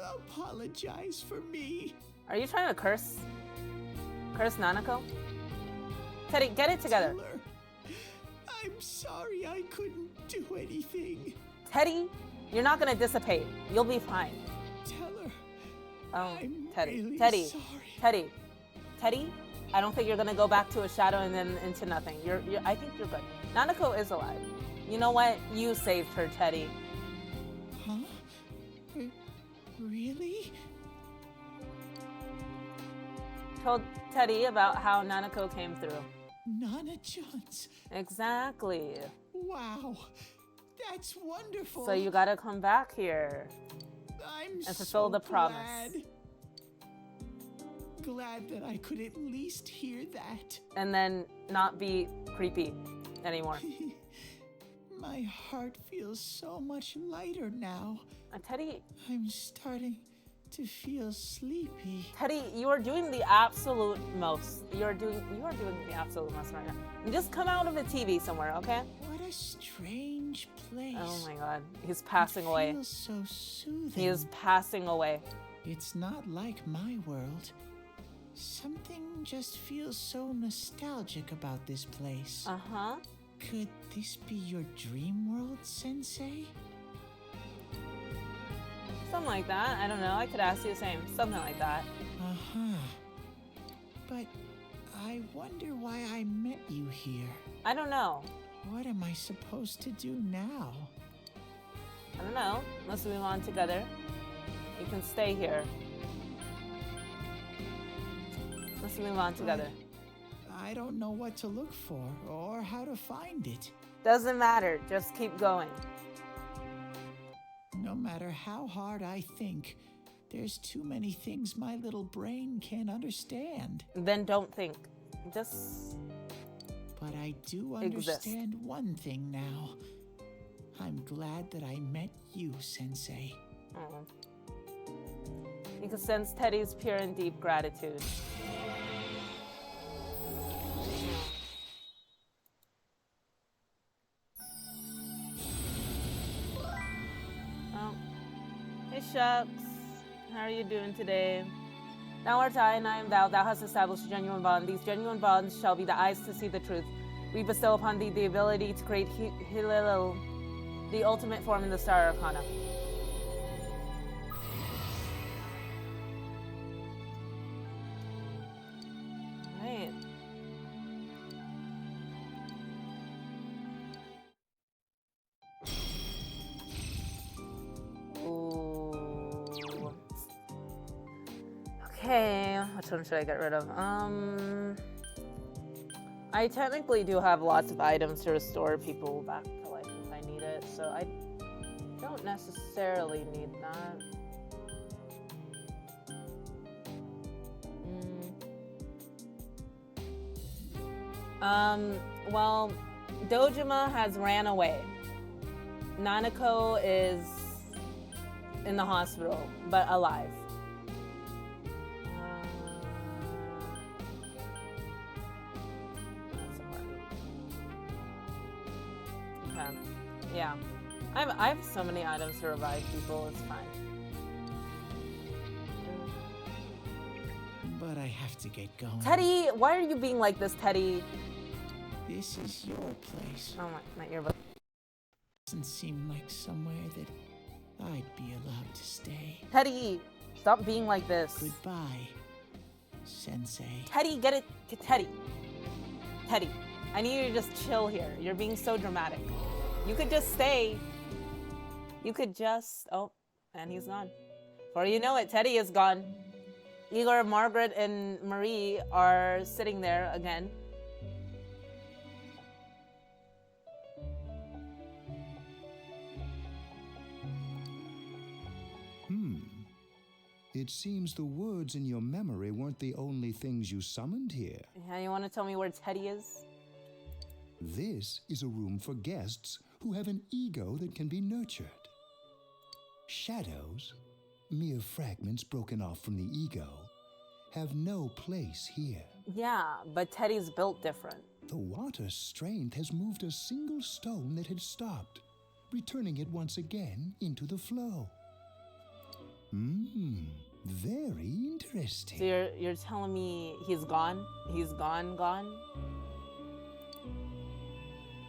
apologize for me. Are you trying to curse Nanako? Teddy, get it together. Tell her, I'm sorry I couldn't do anything. Teddy, you're not gonna dissipate. You'll be fine. Tell her. Oh, I'm Teddy, really Teddy, sorry. Teddy. I don't think you're gonna go back to a shadow and then into nothing. I think you're good. Nanako is alive. You know what? You saved her, Teddy. Huh? Really? Told Teddy about how Nanako came through. Nana-chan's. Exactly. Wow. That's wonderful. So you gotta come back here I'm and fulfill so the promise. Glad that I could at least hear that. And then not be creepy anymore. My heart feels so much lighter now. Teddy. I'm starting to feel sleepy. Teddy, you are doing the absolute most. You are doing the absolute most right now. And just come out of the TV somewhere, okay? What are a strange place. Oh my god. He's passing away. It feels so soothing. He is passing away. It's not like my world. Something just feels so nostalgic about this place. Uh-huh. Could this be your dream world, Sensei? Something like that. I don't know. I could ask you the same. Something like that. Uh-huh. But I wonder why I met you here. I don't know. What am I supposed to do now? I don't know. Let's move on together. You can stay here. Let's move on together. I don't know what to look for or how to find it. Doesn't matter. Just keep going. No matter how hard I think, there's too many things my little brain can't understand. Then don't think. Just But I do exist. understand one thing now. I'm glad that I met you, Sensei. Oh. You can sense Teddy's pure and deep gratitude. Oh. Hey, Shucks. How are you doing today? Thou art I, and I am thou. Thou hast established a genuine bond. These genuine bonds shall be the eyes to see the truth. We bestow upon thee the ability to create Hilil, the ultimate form in the Star Arcana. Right. Ooh. Okay, which one should I get rid of? I technically do have lots of items to restore people back to life if I need it, so I don't necessarily need that. Well, Dojima has ran away. Nanako is in the hospital, but alive. Okay. Yeah. I have so many items to revive people, it's fine. But I have to get going. Teddy, why are you being like this, Teddy? This is your place. Oh my earbud. Doesn't seem like somewhere that I'd be allowed to stay. Teddy, stop being like this. Goodbye, Sensei. Teddy, get it to Teddy. Teddy, I need you to just chill here. You're being so dramatic. You could just stay. You could just... Oh, and he's gone. Before you know it, Teddy is gone. Igor, Margaret, and Marie are sitting there again. It seems the words in your memory weren't the only things you summoned here. Yeah, you want to tell me where Teddy is? This is a room for guests who have an ego that can be nurtured. Shadows, mere fragments broken off from the ego, have no place here. Yeah, but Teddy's built different. The water's strength has moved a single stone that had stopped, returning it once again into the flow. Very interesting. So you're telling me he's gone? He's gone?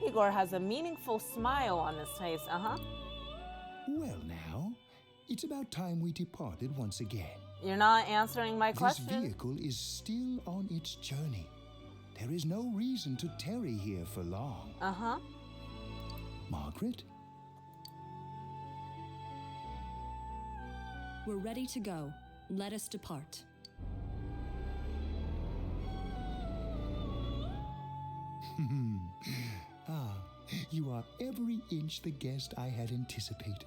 Igor has a meaningful smile on his face, Well now, it's about time we departed once again. You're not answering my question. This vehicle is still on its journey. There is no reason to tarry here for long. Margaret? We're ready to go. Let us depart. You are every inch the guest I had anticipated.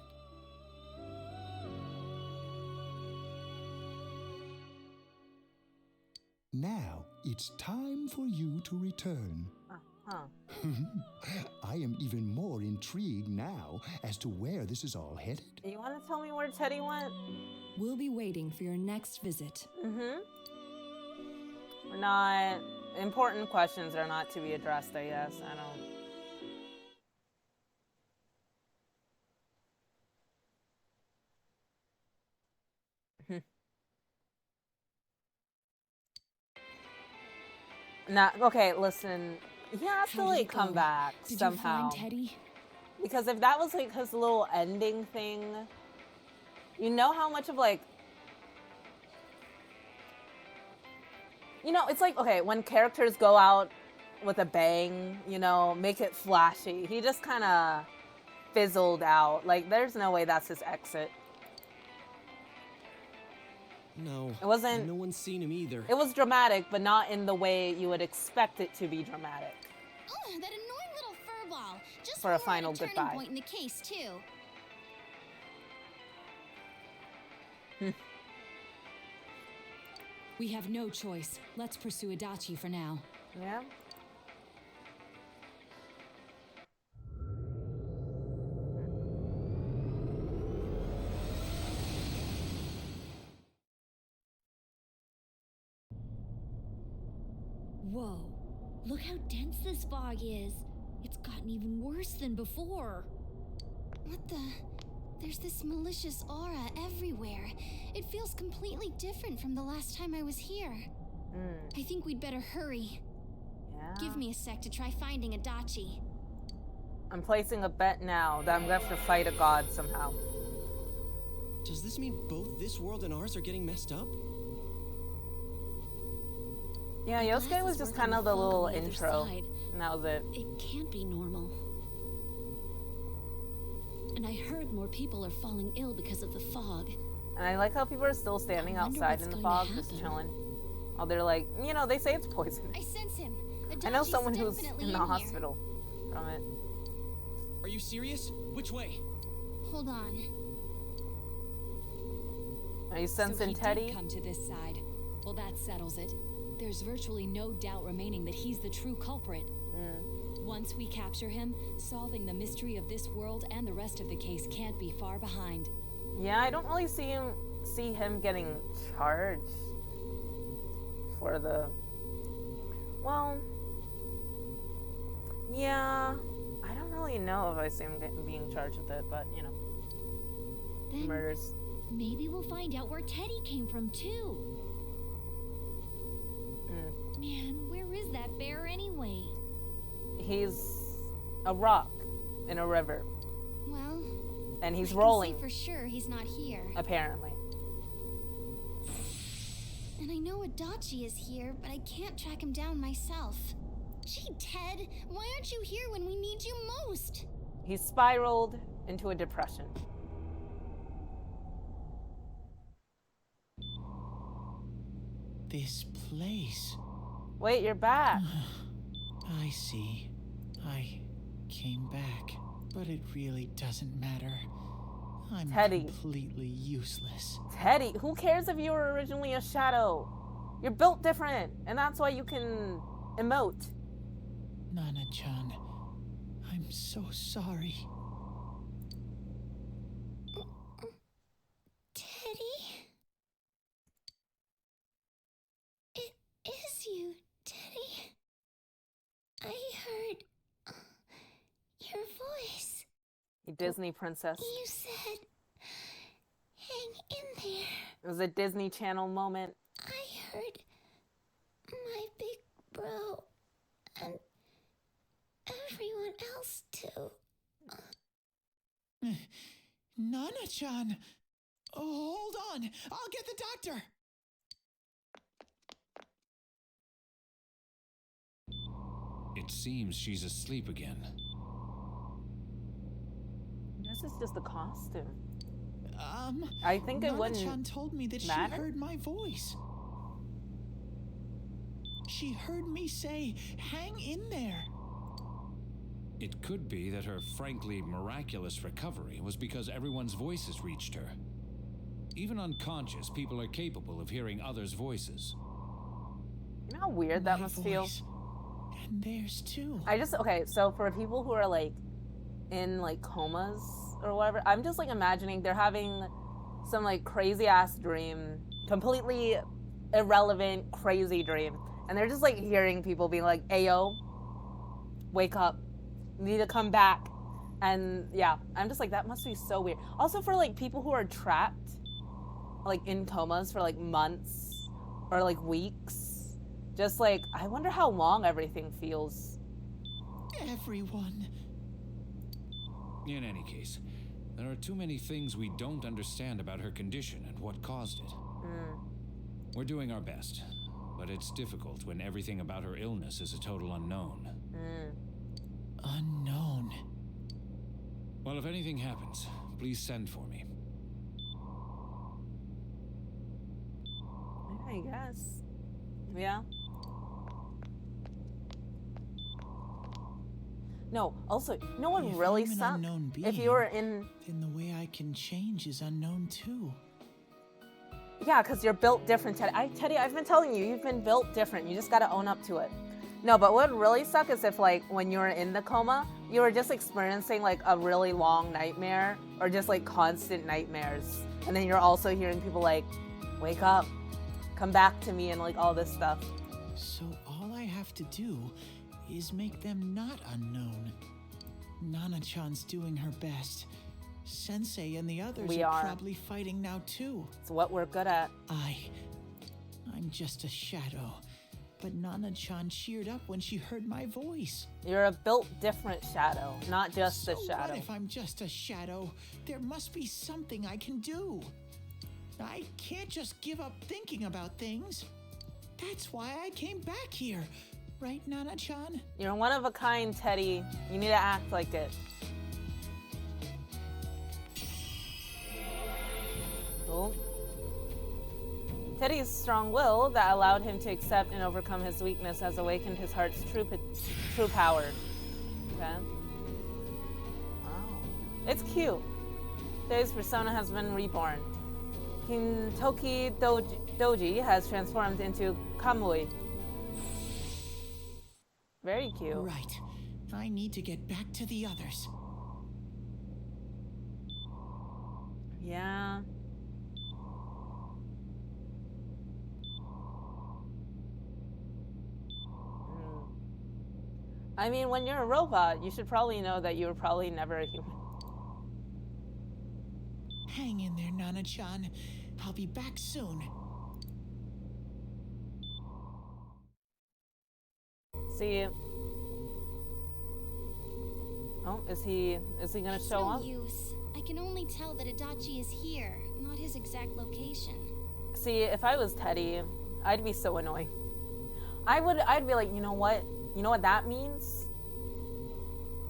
Now it's time for you to return. I am even more intrigued now as to where this is all headed. You want to tell me where Teddy went? We'll be waiting for your next visit. We're not... Important questions are not to be addressed, I guess. I don't... Not okay. Listen, he has to like come back Did somehow. you find Teddy? Because if that was like his little ending thing, you know how much of like, you know, it's like, okay, when characters go out with a bang, you know, make it flashy. He just kind of fizzled out. Like, there's no way that's his exit. No. It wasn't. No one's seen him either. It was dramatic, but not in the way you would expect it to be dramatic. Oh, that annoying little furball. Just For a final turning goodbye. point in the case, too. We have no choice. Let's pursue Adachi for now. Yeah. Whoa. Look how dense this fog is. It's gotten even worse than before. What the? There's this malicious aura everywhere. It feels completely different from the last time I was here. I think we'd better hurry. Yeah. Give me a sec to try finding Adachi. I'm placing a bet now that I'm gonna have to fight a god somehow. Does this mean both this world and ours are getting messed up? Yeah, My Yosuke was glasses just work kind on of the the fog on little the other intro, side. and that was it. It can't be normal. And I heard more people are falling ill because of the fog. And I like how people are still standing I wonder outside what's in the going to fog, just happen. chilling. While they're like, you know, they say it's poison. I sense him. I know Adachi's someone who's definitely in the here. hospital from it. Are you serious? Which way? Hold on. Are you So sensing he Teddy? did come to this side. Well, that settles it. There's virtually no doubt remaining that he's the true culprit. Once we capture him, solving the mystery of this world and the rest of the case can't be far behind. Yeah, I don't really see him getting charged for the. Well, yeah, I don't really know if I see him being charged with it, but you know, Then murders. maybe we'll find out where Teddy came from too. Man, where is that bear anyway? He's a rock in a river, Well, and he's I rolling. can say for sure he's not here. Apparently. And I know Adachi is here, but I can't track him down myself. Gee, Ted, why aren't you here when we need you most? He spiraled into a depression. This place. Wait, you're back. I see. I came back, but it really doesn't matter. I'm Teddy. completely useless. Teddy, who cares if you were originally a shadow? You're built different, and that's why you can emote. Nana-chan, I'm so sorry. Teddy? It is you, Teddy. I heard your voice. You Disney princess. You said, hang in there. It was a Disney Channel moment. I heard my big bro and everyone else too. Nana-chan! Oh, hold on! I'll get the doctor! It seems she's asleep again. This is just a costume. I think it Nana-chan wouldn't told me that matter. she heard my voice. She heard me say, hang in there. It could be that her frankly miraculous recovery was because everyone's voices reached her. Even unconscious, people are capable of hearing others' voices. You know how weird that My must feel? voice. And theirs too. Okay, so for people who are like in like comas or whatever, I'm just like imagining they're having some like crazy ass dream, completely irrelevant, crazy dream. And they're just like hearing people being like, Ayo, wake up. You need to come back. And yeah, I'm just like, that must be so weird. Also for like people who are trapped like in comas for like months or like weeks. Just like, I wonder how long everything feels. Everyone. In any case, there are too many things we don't understand about her condition and what caused it. We're doing our best, but it's difficult when everything about her illness is a total unknown. Unknown. Well, if anything happens, please send for me. I guess. Yeah. No, also, no one If really I'm an sucked. unknown If you being, were in... then the way I can change is unknown too. Yeah, because you're built different, Teddy. Teddy, I've been telling you, you've been built different. You just gotta own up to it. No, but what would really suck is if, like, when you were in the coma, you were just experiencing, like, a really long nightmare or just, like, constant nightmares. And then you're also hearing people, like, wake up, come back to me, and, like, all this stuff. So all I have to do is make them not unknown. Nana-chan's doing her best. Sensei and the others We are are. probably fighting now too. It's what we're good at. I'm just a shadow. But Nana-chan cheered up when she heard my voice. You're a built different shadow, not just a So shadow. what if I'm just a shadow? There must be something I can do. I can't just give up thinking about things. That's why I came back here. Right, Nana-chan? You're one of a kind, Teddy. You need to act like it. Oh. Teddy's strong will that allowed him to accept and overcome his weakness has awakened his heart's true power. Okay. Wow. It's cute. Teddy's persona has been reborn. Kintoki Doji has transformed into Kamui. Very cute. Right. I need to get back to the others. Yeah. I mean, when you're a robot, you should probably know that you were probably never a human. Hang in there, Nana-chan. I'll be back soon. See. Oh, is he gonna show up? No use. I can only tell that Adachi is here, not his exact location. See, if I was Teddy, I'd be so annoyed. I'd be like, you know what? You know what that means?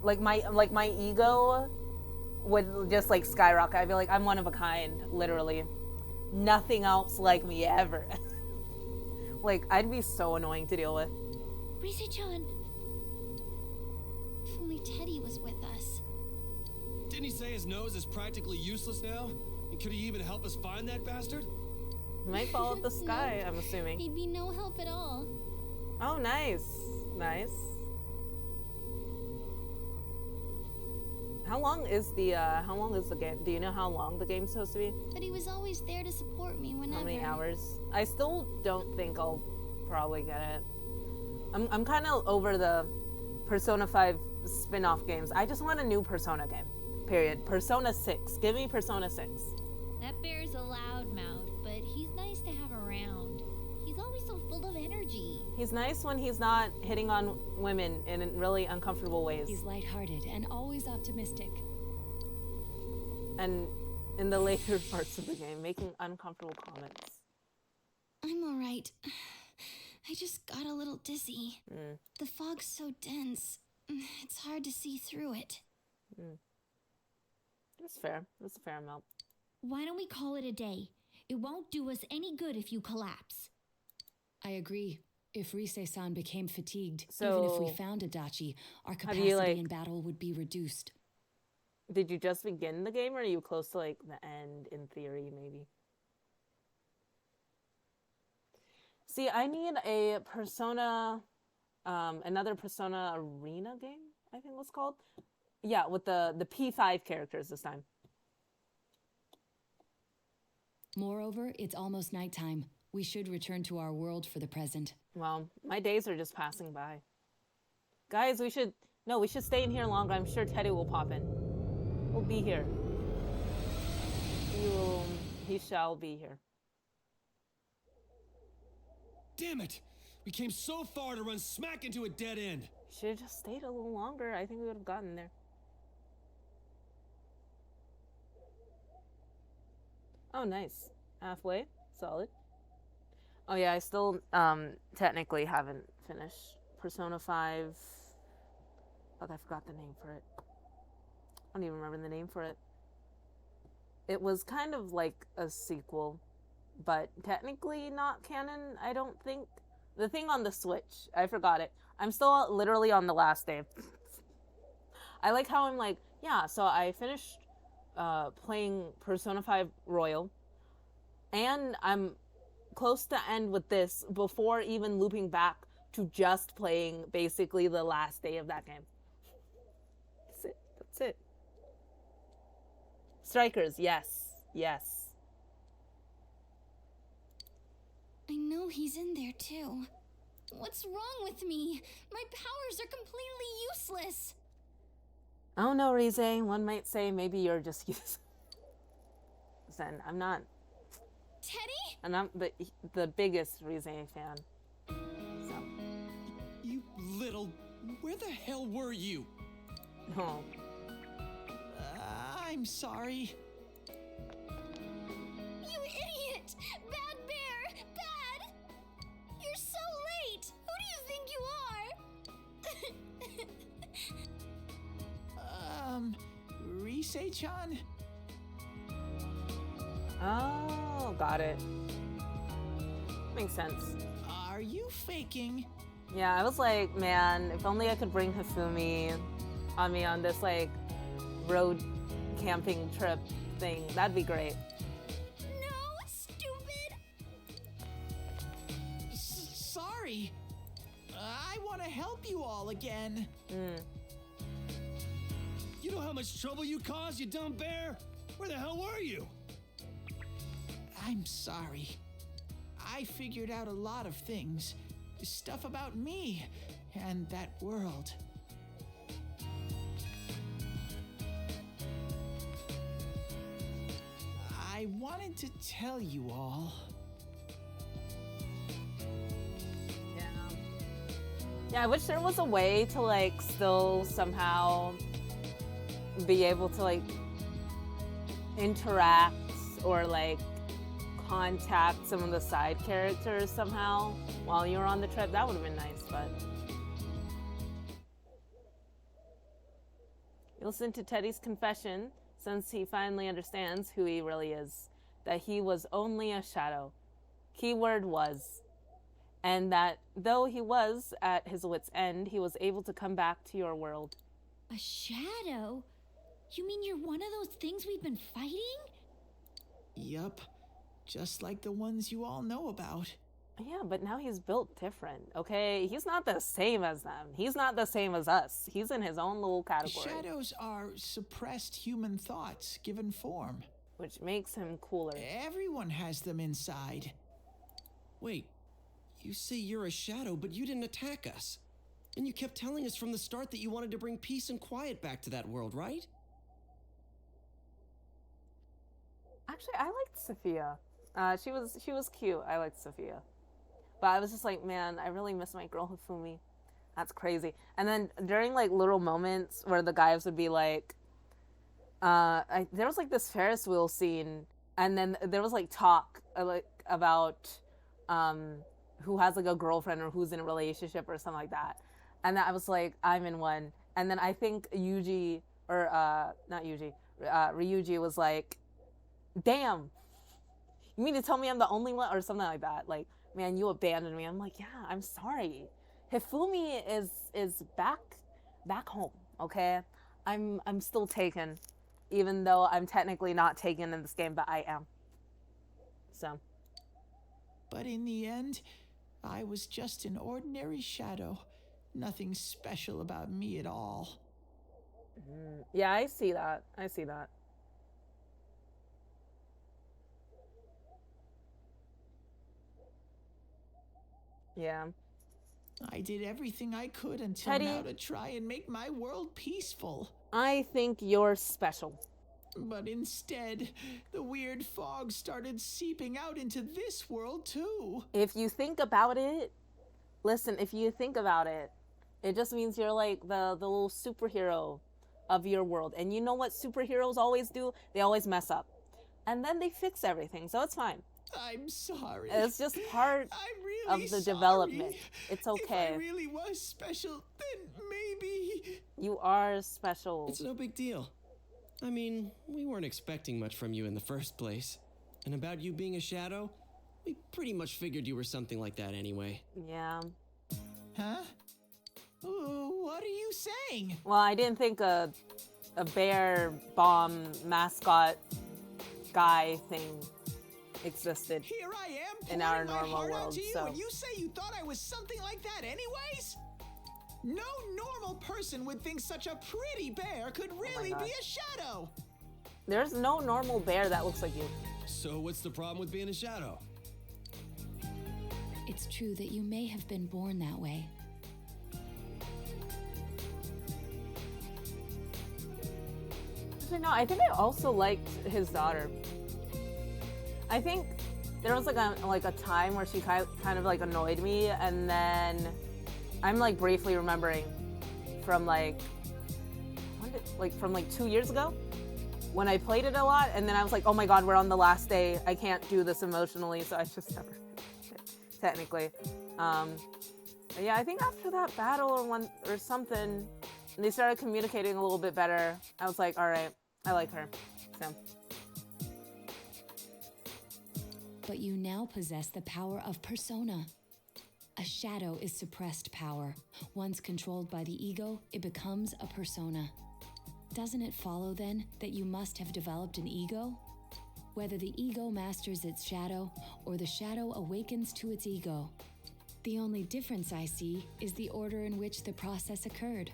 Like my ego would just like skyrocket. I'd be like, I'm one of a kind, literally. Nothing else like me ever. Like, I'd be so annoying to deal with. Rise-chan. If only Teddy was with us. Didn't he say his nose is practically useless now? And could he even help us find that bastard? He might fall up the sky, I'm assuming. He'd be no help at all. Oh, nice. Nice. How long is the game? Do you know how long the game's supposed to be? But he was always there to support me whenever. How many hours? I still don't think I'll probably get it. I'm kind of over the Persona 5 spin-off games. I just want a new Persona game. Period. Persona 6. Give me Persona 6. That bear's a loudmouth, but he's nice to have around. He's always so full of energy. He's nice when he's not hitting on women in really uncomfortable ways. He's lighthearted and always optimistic. And in the later parts of the game, making uncomfortable comments. I'm alright. I just got a little dizzy. The fog's so dense. It's hard to see through it. That's fair. That's a fair amount. Why don't we call it a day? It won't do us any good if you collapse. I agree. If Rise-san became fatigued, So, even if we found Adachi, our have capacity you, like- in battle would be reduced. Did you just begin the game, or are you close to like the end in theory, maybe? See, I need a Persona, another Persona Arena game, I think it was called. Yeah, with the P5 characters this time. Moreover, it's almost nighttime. We should return to our world for the present. Well, my days are just passing by. Guys, we should stay in here longer. I'm sure Teddy will pop in. We'll be here. He shall be here. Damn it! We came so far to run smack into a dead end. Should have just stayed a little longer. I think we would have gotten there. Oh, nice. Halfway. Solid. Oh yeah, I still technically haven't finished Persona 5. Fuck, I forgot the name for it. I don't even remember the name for it. It was kind of like a sequel, but technically not canon, I don't think. The thing on the Switch, I forgot it. I'm still literally on the last day. I like how I'm like, yeah, so I finished playing Persona 5 Royal, and I'm close to end with this before even looping back to just playing basically the last day of that game. That's it. That's it. Strikers, yes. Yes. I know he's in there too. What's wrong with me? My powers are completely useless. Oh no, Rize. One might say maybe you're just useless. Listen, I'm not. Teddy? I'm not the biggest Rize fan. So. You little... Where the hell were you? Oh. I'm sorry. You idiot! Bad bear! Bad! You're so late! Who do you think you are? Rise-chan? Oh, got it. Makes sense. Are you faking? Yeah, I was like, man, if only I could bring Hifumi on me on this, like, road camping trip thing. That'd be great. No, stupid! Sorry. I want to help you all again. You know how much trouble you caused, you dumb bear? Where the hell were you? I'm sorry. I figured out a lot of things. Stuff about me and that world. I wanted to tell you all. Yeah, I wish there was a way to, like, still somehow be able to, like, interact or, like, contact some of the side characters somehow while you were on the trip. That would have been nice, but... You listen to Teddy's confession, since he finally understands who he really is. That he was only a shadow. Keyword was. And that though he was at his wit's end, he was able to come back to your world. A shadow? You mean you're one of those things we've been fighting? Yup. Just like the ones you all know about. Yeah, but now he's built different, okay? He's not the same as them. He's not the same as us. He's in his own little category. Shadows are suppressed human thoughts given form. Which makes him cooler. Everyone has them inside. Wait, you say you're a shadow, but you didn't attack us. And you kept telling us from the start that you wanted to bring peace and quiet back to that world, right? Actually, I liked Sophia. She was cute. I liked Sophia. But I was just like, man, I really miss my girl Hifumi. That's crazy. And then during like little moments where the guys would be like, there was like this Ferris wheel scene, and then there was like talk like about who has like a girlfriend or who's in a relationship or something like that. And I was like, I'm in one. And then I think Yuji, or not Yuji, Ryuji was like, damn, you mean to tell me I'm the only one or something like that? Like, man, you abandoned me. I'm like, yeah, I'm sorry. Hifumi is back home, okay? I'm still taken, even though I'm technically not taken in this game, but I am. So. But in the end, I was just an ordinary shadow. Nothing special about me at all. Yeah, I see that. I see that. Yeah. I did everything I could until Teddy, now to try and make my world peaceful. I think you're special. But instead, the weird fog started seeping out into this world too. If you think about it, listen, if you think about it, it just means you're like the little superhero of your world. And you know what superheroes always do? They always mess up. And then they fix everything, so it's fine. I'm sorry. It's just part of the development. It's okay. If I really was special, then maybe... You are special. It's no big deal. I mean, we weren't expecting much from you in the first place. And about you being a shadow, we pretty much figured you were something like that anyway. Yeah. Huh? What are you saying? Well, I didn't think a bear bomb mascot guy thing existed. Here I am in our pouring my normal heart out world. to you, So and you say you thought I was something like that anyways? No normal person would think such a pretty bear could really be a shadow. there's no normal bear that looks like you. So what's the problem with being a shadow? It's true that you may have been born that way. Actually, no, I think I also liked his daughter. I think there was like a time where she kind of like annoyed me, and then I'm like briefly remembering from from 2 years ago when I played it a lot, and then I was like, oh my god, we're on the last day. I can't do this emotionally, so I just never technically. But yeah, I think after that battle or something, they started communicating a little bit better. I was like, all right, I like her. So. But you now possess the power of persona. A shadow is suppressed power. Once controlled by the ego, it becomes a persona. Doesn't it follow then that you must have developed an ego? Whether the ego masters its shadow or the shadow awakens to its ego. The only difference I see is the order in which the process occurred.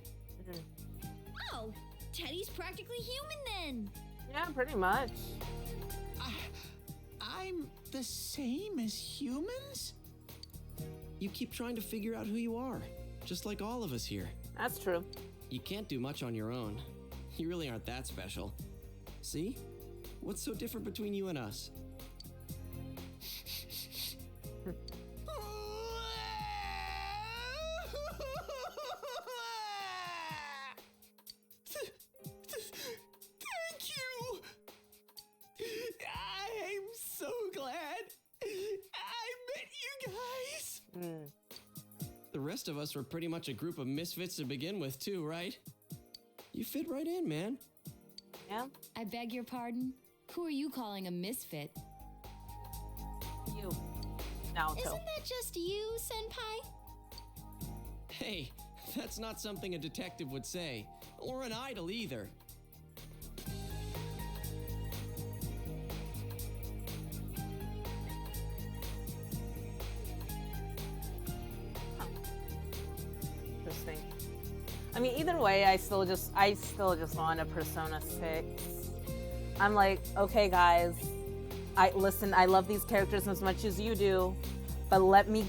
Oh, Teddy's practically human then. Yeah, pretty much. I'm the same as humans? You keep trying to figure out who you are, just like all of us here. That's true. You can't do much on your own. You really aren't that special. See? What's so different between you and us? Thank you! I'm so glad I met you guys! The rest of us were pretty much a group of misfits to begin with, too, right? You fit right in, man. Yeah? I beg your pardon? Who are you calling a misfit? You. Naoto. Isn't that just you, Senpai? Hey, that's not something a detective would say. Or an idol either. Interesting. I mean, either way, I still just want a Persona 6. I'm like, okay, guys, I love these characters as much as you do, but let me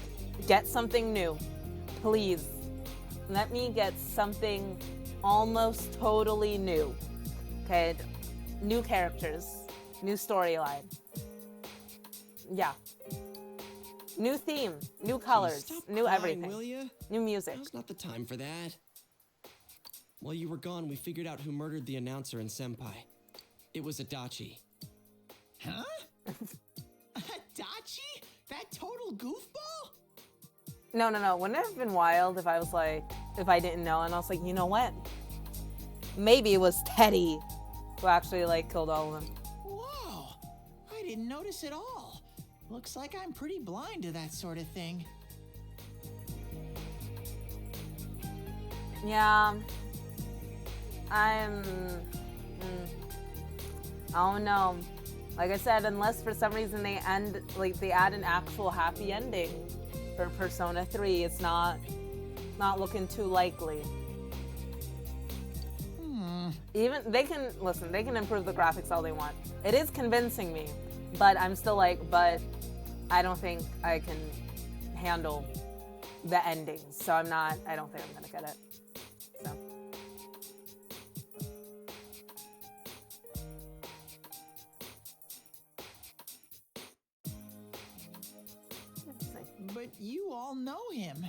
get something new, please. Let me get something almost totally new. Okay, new characters, new storyline. Yeah. New theme, new colors, new everything. Will ya? New music. Now's not the time for that. While you were gone, we figured out who murdered the announcer and Senpai. It was Adachi. Huh? Adachi? That total goofball? No. Wouldn't it have been wild if I didn't know and I was like, you know what? Maybe it was Teddy who actually killed all of them. Whoa! I didn't notice at all. Looks like I'm pretty blind to that sort of thing. Yeah. I don't know. Like I said, unless for some reason they add an actual happy ending for Persona 3, it's not looking too likely. Even they can improve the graphics all they want. It is convincing me, but I'm still but I don't think I can handle the endings. So I don't think I'm gonna get it. So but you all know him.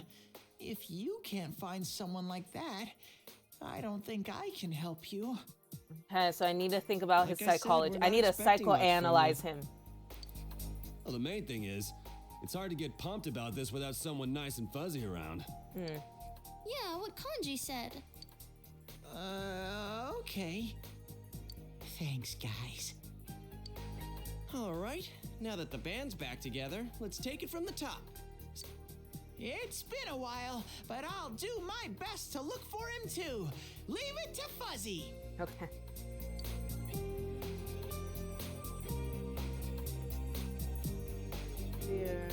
If you can't find someone like that, I don't think I can help you. Okay, so I need to think about Like his I said, psychology. we're I not need to expecting much from psychoanalyze you. him. Well, the main thing is, it's hard to get pumped about this without someone nice and fuzzy around. Yeah, what Kanji said. Okay. Thanks, guys. All right, now that the band's back together, let's take it from the top. It's been a while, but I'll do my best to look for him too. Leave it to Fuzzy. Okay. Here.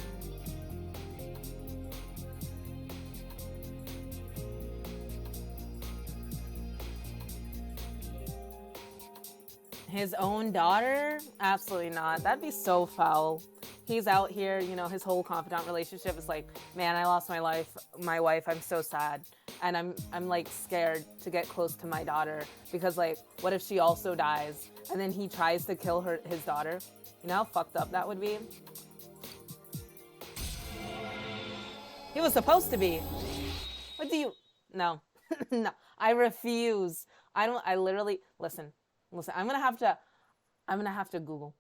His own daughter? Absolutely not. That'd be so foul. He's out here, you know, his whole confidant relationship is like, man, I lost my wife, I'm so sad. And I'm like scared to get close to my daughter because like, what if she also dies? And then he tries to kill his daughter. You know how fucked up that would be? He was supposed to be. What do you, no, no, I refuse. I literally, listen, I'm gonna have to Google.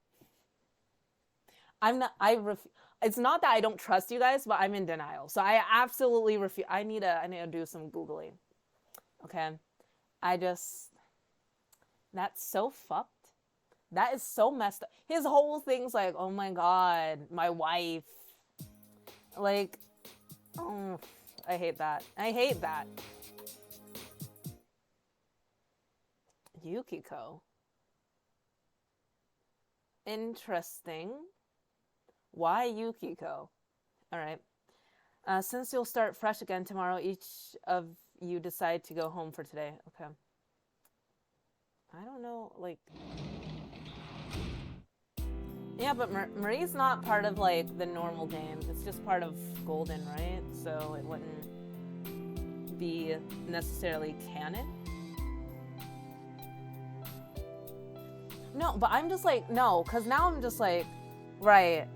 It's not that I don't trust you guys, but I'm in denial. So I absolutely refuse. I need to do some Googling. Okay. That's so fucked. That is so messed up. His whole thing's like, oh my God, my wife. Like, oh, I hate that. I hate that. Yukiko. Interesting. Why Yukiko? All right. Since you'll start fresh again tomorrow, each of you decide to go home for today. Okay. I don't know, like... Yeah, but Marie's not part of, like, the normal games. It's just part of Golden, right? So it wouldn't be necessarily canon. No, but I'm just like, no, because now I'm just like, right,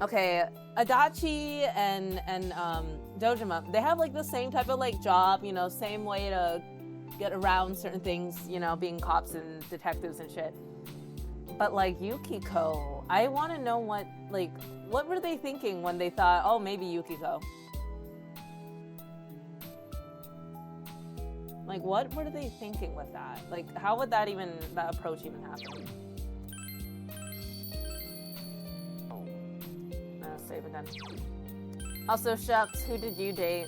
okay, Adachi and Dojima, they have like the same type of like job, you know, same way to get around certain things, you know, being cops and detectives and shit. But like Yukiko, I want to know what were they thinking when they thought, oh, maybe Yukiko? Like, what were they thinking with that? Like, how would that approach even happen? Oh, save again. Also, Shucks, who did you date?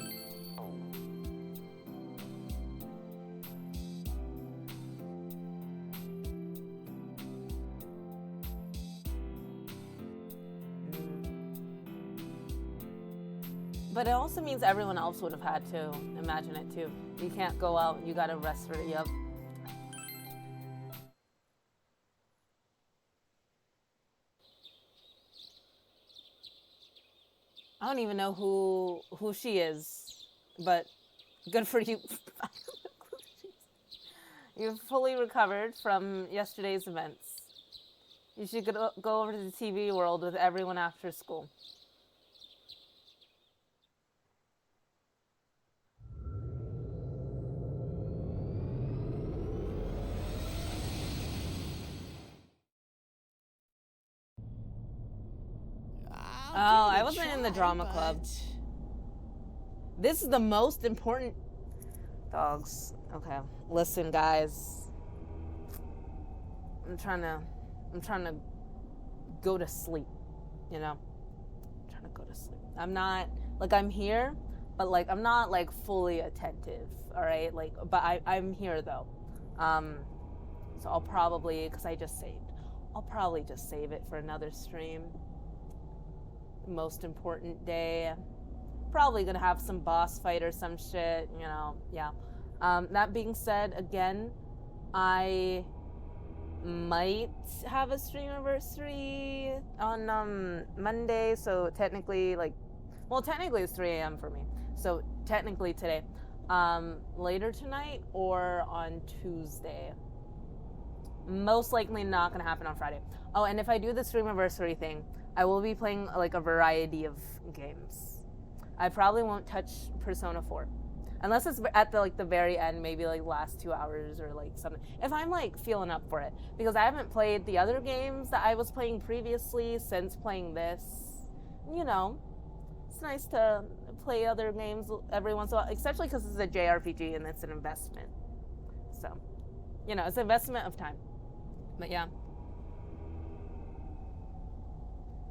But it also means everyone else would have had to imagine it too. You can't go out, you gotta rest for it. Yep. I don't even know who she is, but good for you. You've fully recovered from yesterday's events. You should go over to the TV world with everyone after school. Oh, I wasn't in the drama club. This is the most important... Dogs. Okay. Listen, guys. I'm trying to go to sleep, you know? I'm trying to go to sleep. I'm not... Like, I'm here, but, like, I'm not, like, fully attentive, all right? Like, but I'm here, though. So I'll probably... Because I just saved. I'll probably just save it for another stream. Most important day. Probably gonna have some boss fight or some shit, you know, yeah. That being said, again, I might have a stream anniversary on Monday, so technically, like, well, technically it's 3 a.m. for me, so technically today. Later tonight or on Tuesday. Most likely not gonna happen on Friday. Oh, and if I do the stream anniversary thing, I will be playing like a variety of games. I probably won't touch Persona 4. Unless it's at the the very end, maybe like last 2 hours or like something. If I'm like feeling up for it. Because I haven't played the other games that I was playing previously since playing this. You know, it's nice to play other games every once in a while, especially because it's a JRPG and it's an investment. So, you know, it's an investment of time. But yeah.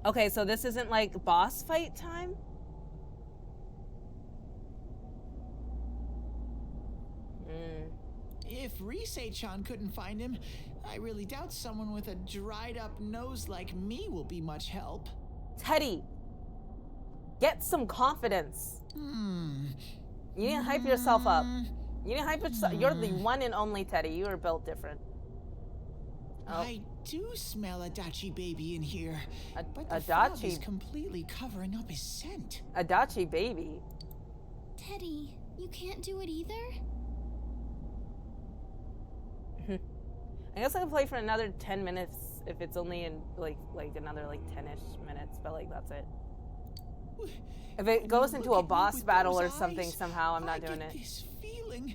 Okay, so this isn't like boss fight time? If Rise-chan couldn't find him, I really doubt someone with a dried up nose like me will be much help. Teddy, get some confidence. You need to hype yourself up. You need to hype yourself. You're the one and only Teddy. You are built different. Oh. I do smell Adachi baby in here, but the Adachi fog is completely covering up his scent. Adachi baby. Teddy, you can't do it either? I guess I can play for another 10 minutes if it's only in like another like 10ish minutes, but like that's it. If it goes into a boss battle or something somehow, I'm not doing it. This feeling,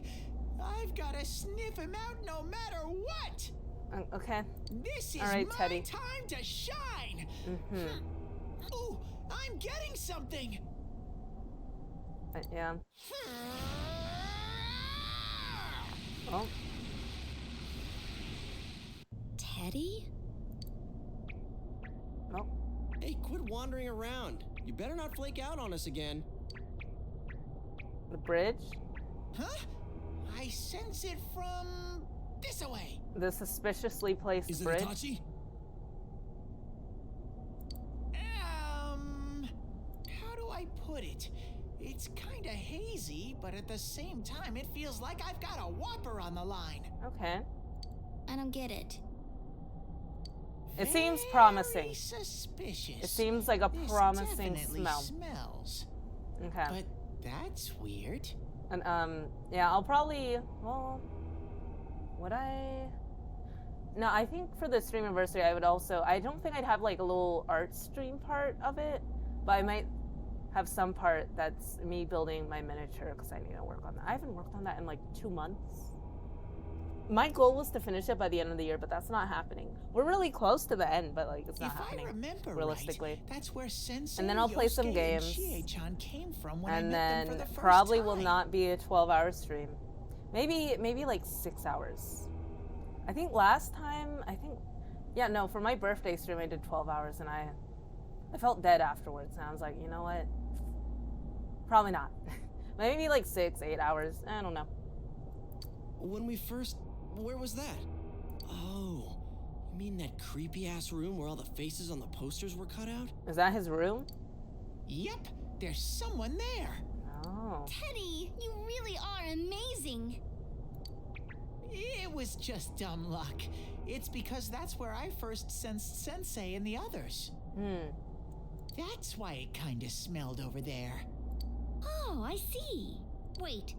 I've got to sniff him out no matter what. Okay. This is all right, my Teddy. time to shine. Ooh, I'm getting something. Yeah. Oh. Teddy? Oh. Hey, quit wandering around. You better not flake out on us again. The bridge? Huh? I sense it from this away. The suspiciously placed Is it bridge? Itachi? How do I put it? It's kinda hazy, but at the same time, it feels like I've got a whopper on the line. Okay. I don't get it. It seems promising. Suspicious. It seems like a promising This definitely smell. smells. Okay. But that's weird. And yeah, I'll probably, well, would I? No, I think for the stream anniversary, I would also, I don't think I'd have like a little art stream part of it, but I might have some part that's me building my miniature because I need to work on that. I haven't worked on that in like 2 months. My goal was to finish it by the end of the year, but that's not happening. We're really close to the end, but like it's not happening. If I remember realistically. right, that's where Sensei And then I'll play some Yosuke games. and Chie-chan came from when I And met them then for the first probably time. will not be a 12-hour stream. Maybe like 6 hours. I think last time, yeah, no, for my birthday stream I did 12 hours and I felt dead afterwards. And I was like, you know what? Probably not. Maybe like 6, 8 hours. I don't know. When we first... Where was that? Oh, you mean that creepy-ass room where all the faces on the posters were cut out? Is that his room? Yep, there's someone there. Oh. Teddy, you really are amazing. It was just dumb luck. It's because that's where I first sensed Sensei and the others. That's why it kinda smelled over there. Oh, I see. Wait,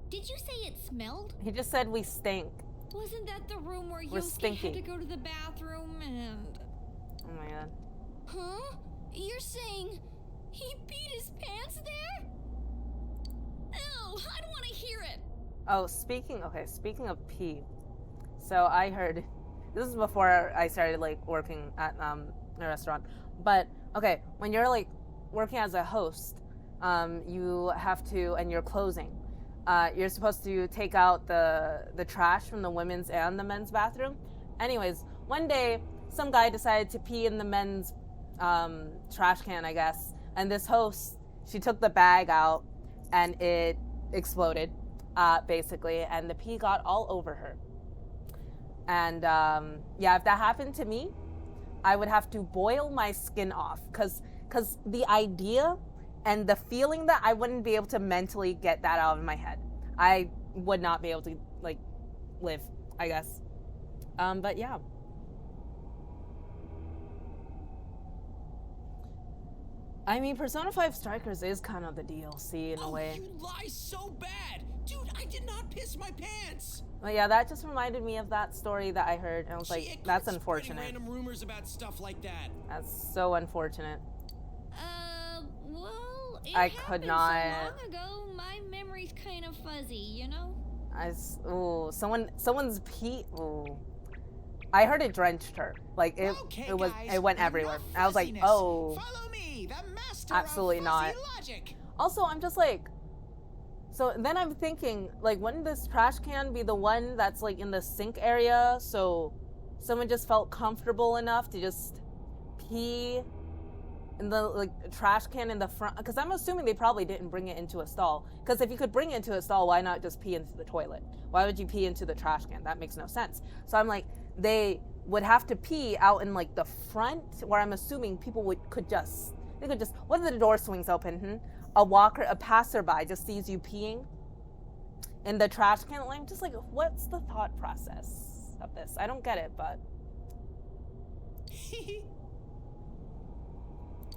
did you say it smelled? He just said we stink. Wasn't that the room where We're Yosuke stinky. had to go to the bathroom and... Oh my god. Huh? You're saying he peed his pants there? Ew, I don't want to hear it. Oh, speaking of pee. So I heard, this is before I started like working at a restaurant. But okay, when you're like working as a host, you have to, and you're closing, you're supposed to take out the trash from the women's and the men's bathroom. Anyways, one day some guy decided to pee in the men's trash can, I guess, and this host, she took the bag out and it exploded, basically, and the pee got all over her. And yeah, if that happened to me, I would have to boil my skin off, because the idea and the feeling that I wouldn't be able to mentally get that out of my head. I would not be able to like live, I guess. But yeah. I mean, Persona 5 Strikers is kind of the DLC in a way. You lie so bad! Dude, I did not piss my pants! Well, yeah, that just reminded me of that story that I heard, and I was like, that's unfortunate. Random rumors about stuff like that. That's so unfortunate. Well, I could not. So long ago, my memory's kind of fuzzy, you know? Someone's pee. Ooh. I heard it drenched her. Like it went everywhere. I was like, oh, follow me, the master absolutely of not. logic. Also, I'm just like, so then I'm thinking, like, wouldn't this trash can be the one that's like in the sink area? So someone just felt comfortable enough to just pee in the like trash can in the front, because I'm assuming they probably didn't bring it into a stall. Because if you could bring it into a stall, why not just pee into the toilet? Why would you pee into the trash can? That makes no sense. So I'm like, they would have to pee out in like the front, where I'm assuming people could just what if the door swings open? A passerby just sees you peeing in the trash can. I'm just like, what's the thought process of this? I don't get it, but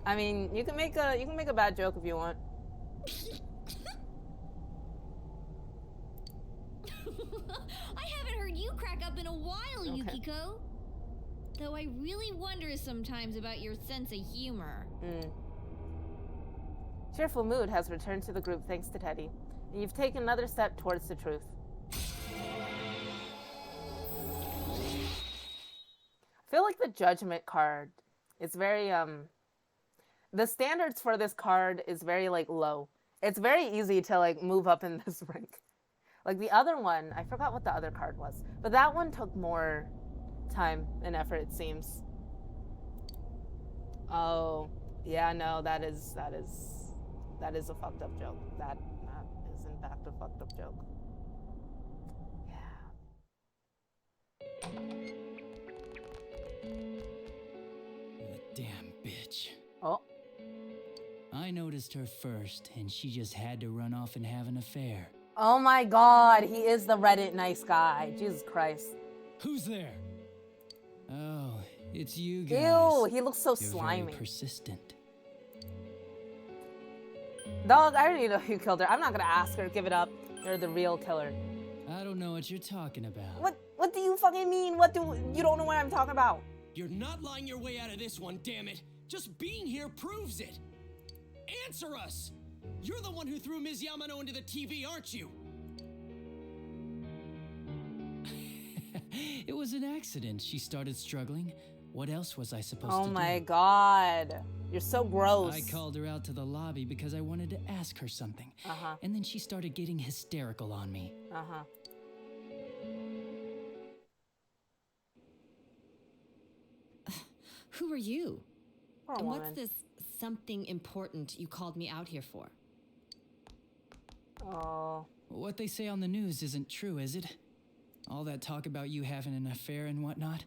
I mean, you can make a bad joke if you want. I haven't heard you crack up in a while, Yukiko. Though I really wonder sometimes about your sense of humor. Cheerful mood has returned to the group thanks to Teddy, and you've taken another step towards the truth. I feel like the judgment card is very the standards for this card is very like low. It's very easy to like move up in this rank. Like the other one, I forgot what the other card was, but that one took more time and effort, it seems. Oh, yeah, no, that is a fucked up joke. That is in fact a fucked up joke. Yeah. The damn bitch. Oh. I noticed her first, and she just had to run off and have an affair. Oh my god, he is the Reddit nice guy. Jesus Christ. Who's there? Oh, it's you guys. Ew, he looks so You're slimy. Very persistent. Dog, I already know who killed her. I'm not gonna ask her. Give it up. You're the real killer. I don't know what you're talking about. What do you fucking mean? You don't know what I'm talking about? You're not lying your way out of this one, damn it. Just being here proves it. Answer us. You're the one who threw Ms. Yamano into the TV, aren't you? It was an accident. She started struggling. What else was I supposed to do? Oh my god. You're so gross. I called her out to the lobby because I wanted to ask her something. And then she started getting hysterical on me. Who are you? Poor and woman. what's this something important you called me out here for? Oh. What they say on the news isn't true, is it? All that talk about you having an affair and whatnot,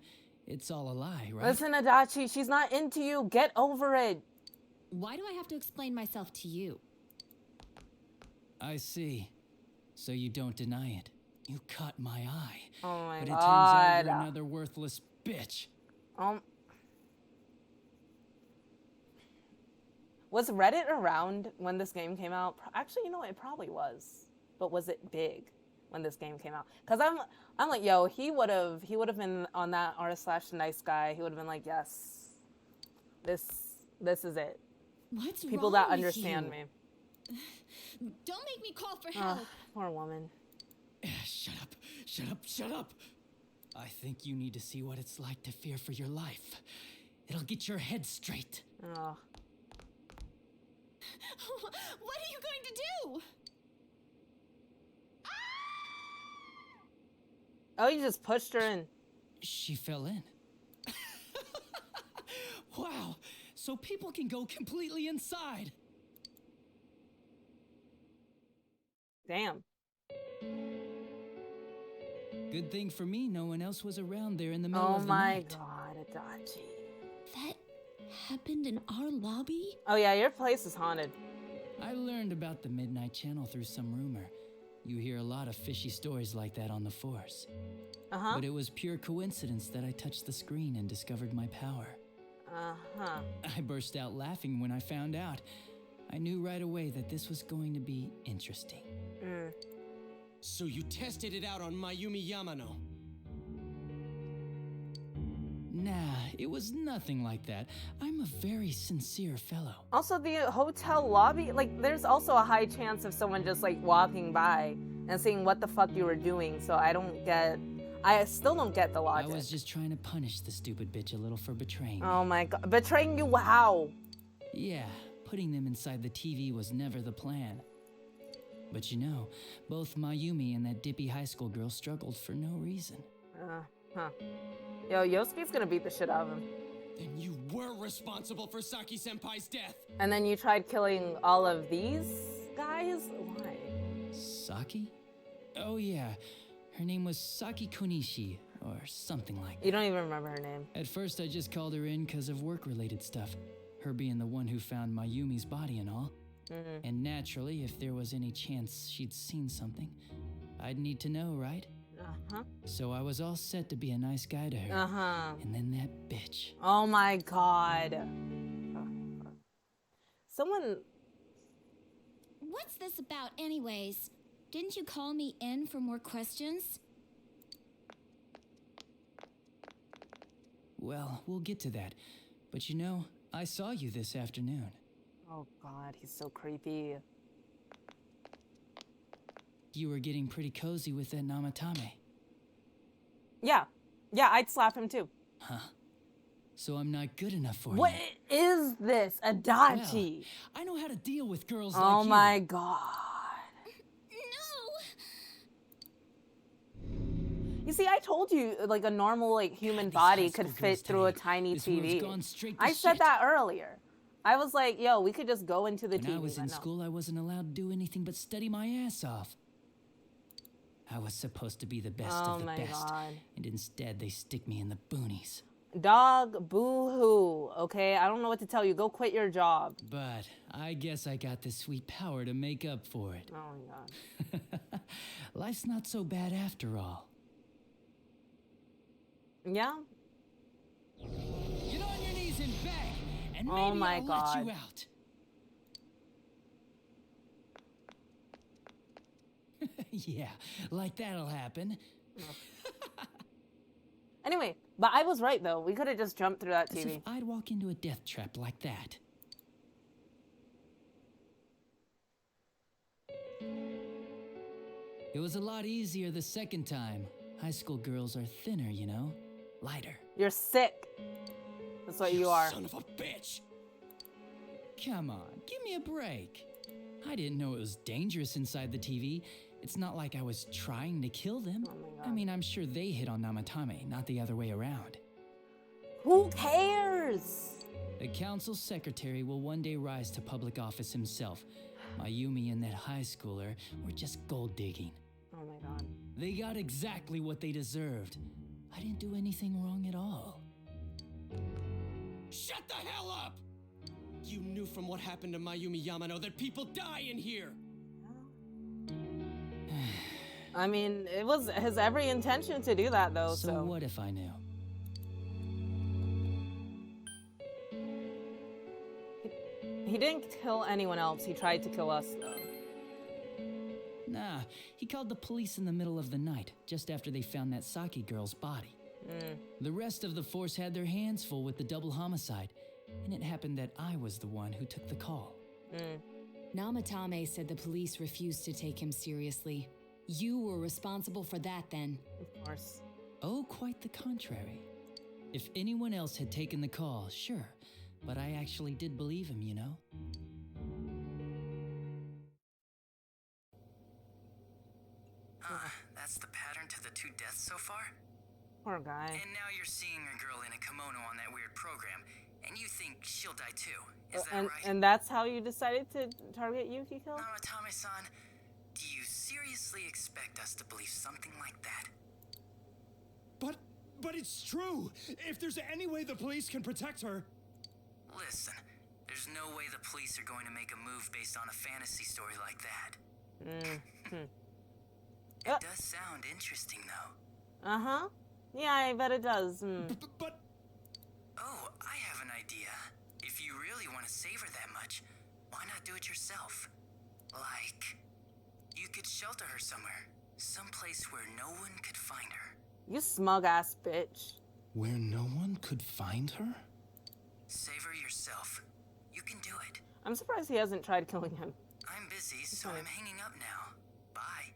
it's all a lie, right? Listen, Adachi, she's not into you. Get over it. Why do I have to explain myself to you? I see. So you don't deny it. You caught my eye. Oh my but god. it turns out you're another worthless bitch. Was Reddit around when this game came out? Actually, you know, it probably was. But was it big when this game came out? Because I'm like, yo, he would have been on that r/nice guy. He would have been like, yes, this is it. What's people wrong that with understand you? me. Don't make me call for help. Poor woman. Shut up. Shut up. Shut up. I think you need to see what it's like to fear for your life. It'll get your head straight. Oh. What are you going to do? Oh, you just pushed her in. She fell in. Wow. So people can go completely inside. Damn. Good thing for me, no one else was around there in the middle of the night. Oh my god, Adachi. That happened in our lobby? Oh yeah, your place is haunted. I learned about the Midnight Channel through some rumor. You hear a lot of fishy stories like that on the force. But it was pure coincidence that I touched the screen and discovered my power. I burst out laughing when I found out. I knew right away that this was going to be interesting. So you tested it out on Mayumi Yamano? Nah, it was nothing like that. I'm a very sincere fellow. Also, the hotel lobby, like, there's also a high chance of someone just, like, walking by and seeing what the fuck you were doing, so I still don't get the logic. I was just trying to punish the stupid bitch a little for betraying me. Oh my god. Betraying you how? Yeah, putting them inside the TV was never the plan. But you know, both Mayumi and that dippy high school girl struggled for no reason. Yo, Yosuke's gonna beat the shit out of him. Then you were responsible for Saki-senpai's death. And then you tried killing all of these guys? Why? Saki? Oh yeah, her name was Saki Konishi, or something like that. You don't even remember her name. At first I just called her in because of work-related stuff. Her being the one who found Mayumi's body and all. And naturally, if there was any chance she'd seen something, I'd need to know, right? So I was all set to be a nice guy to her. And then that bitch. Oh my god. Someone... What's this about anyways? Didn't you call me in for more questions? Well, we'll get to that. But you know, I saw you this afternoon. Oh god, he's so creepy. You were getting pretty cozy with that Namatame. Yeah, I'd slap him too. Huh? So I'm not good enough for What you. is this? Adachi. Well, I know how to deal with girls like you. Oh my god. No! You see, I told you, like, a normal, like, human body could fit through a tiny TV. I said that earlier. I was like, yo, we could just go into the TV. When I was in school, I wasn't allowed to do anything but study my ass off. I was supposed to be the best of the best. God. And instead, they stick me in the boonies. Dog, boo-hoo, okay? I don't know what to tell you. Go quit your job. But I guess I got the sweet power to make up for it. Oh my god. Life's not so bad after all. Yeah? Get on your knees and beg, and maybe Oh my I'll god. let you out. Yeah, like that'll happen. Anyway, but I was right though. We could have just jumped through that As TV. if I'd walk into a death trap like that. It was a lot easier the second time. High school girls are thinner, you know? Lighter. You're sick. That's what you are. Son of a bitch! Come on, give me a break. I didn't know it was dangerous inside the TV. It's not like I was trying to kill them. Oh my god. I mean, I'm sure they hit on Namatame, not the other way around. Who cares? The council secretary will one day rise to public office himself. Mayumi and that high schooler were just gold digging. Oh my god. They got exactly what they deserved. I didn't do anything wrong at all. Shut the hell up! You knew from what happened to Mayumi Yamano that people die in here! I mean, it was his every intention to do that though, so. what if I knew? He didn't kill anyone else. He tried to kill us though. Nah, he called the police in the middle of the night, just after they found that Saki girl's body. The rest of the force had their hands full with the double homicide, and it happened that I was the one who took the call. Namatame said the police refused to take him seriously. You were responsible for that then. Of course. Oh, quite the contrary. If anyone else had taken the call, sure, but I actually did believe him, you know? That's the pattern to the 2 deaths so far? Poor guy. And now you're seeing a girl in a kimono on that weird program, and you think she'll die too. Is that right? And that's how you decided to target Yukiko? Namatame-san, do you seriously expect us to believe something like that? But it's true! If there's any way the police can protect her... Listen, there's no way the police are going to make a move based on a fantasy story like that. It does sound interesting, though. Uh-huh. Yeah, I bet it does. But... Oh, I have an idea. If you really want to save her that much, why not do it yourself? Like, you could shelter her somewhere. Someplace where no one could find her. You smug-ass bitch. Where no one could find her? Savor yourself. You can do it. I'm surprised he hasn't tried killing him. I'm busy, so I'm hanging up now. Bye.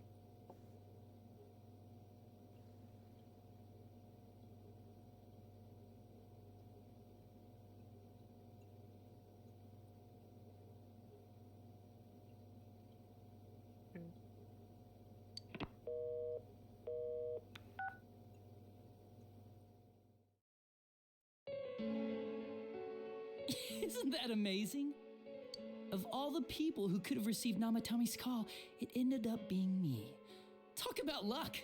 Isn't that amazing? Of all the people who could have received Namatami's call, it ended up being me. Talk about luck!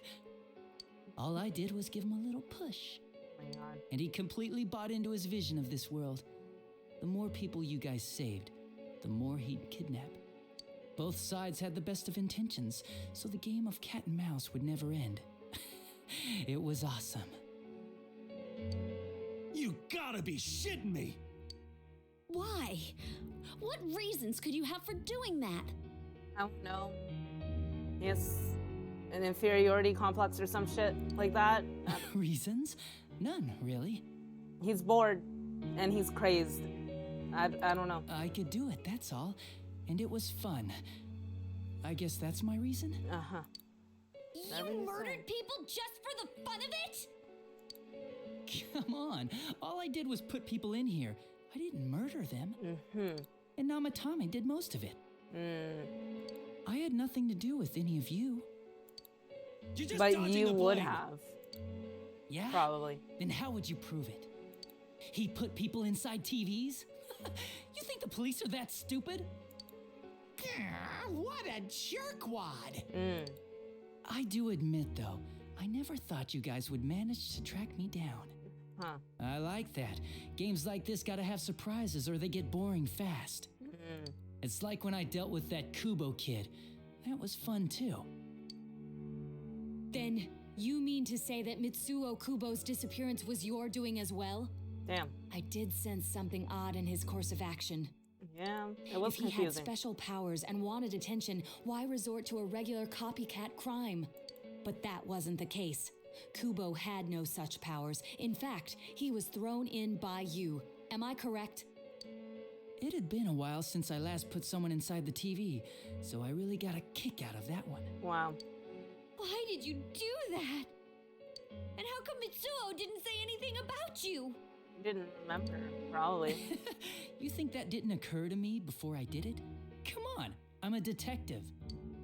All I did was give him a little push. Oh my God. And he completely bought into his vision of this world. The more people you guys saved, the more he'd kidnap. Both sides had the best of intentions, so the game of cat and mouse would never end. It was awesome. You gotta be shitting me! Why? What reasons could you have for doing that? I don't know. Yes, an inferiority complex or some shit like that. Reasons? None, really. He's bored and he's crazed. I don't know. I could do it, that's all. And it was fun. I guess that's my reason? Uh-huh. You murdered people just for the fun of it? Come on. All I did was put people in here. I didn't murder them. Mm-hmm. And Namatame did most of it. I had nothing to do with any of you. But you would have. Yeah? Probably. Then how would you prove it? He put people inside TVs? You think the police are that stupid? What a jerkwad! I do admit, though, I never thought you guys would manage to track me down. Huh. I like that. Games like this gotta have surprises or they get boring fast. It's like when I dealt with that Kubo kid. That was fun, too. Then, you mean to say that Mitsuo Kubo's disappearance was your doing as well? Damn. I did sense something odd in his course of action. Yeah, it was If he confusing. had special powers and wanted attention, why resort to a regular copycat crime? But that wasn't the case. Kubo had no such powers. In fact, he was thrown in by you. Am I correct? It had been a while since I last put someone inside the TV, so I really got a kick out of that one. Wow. Why did you do that? And how come Mitsuo didn't say anything about you? Didn't remember, probably. You think that didn't occur to me before I did it? Come on, I'm a detective.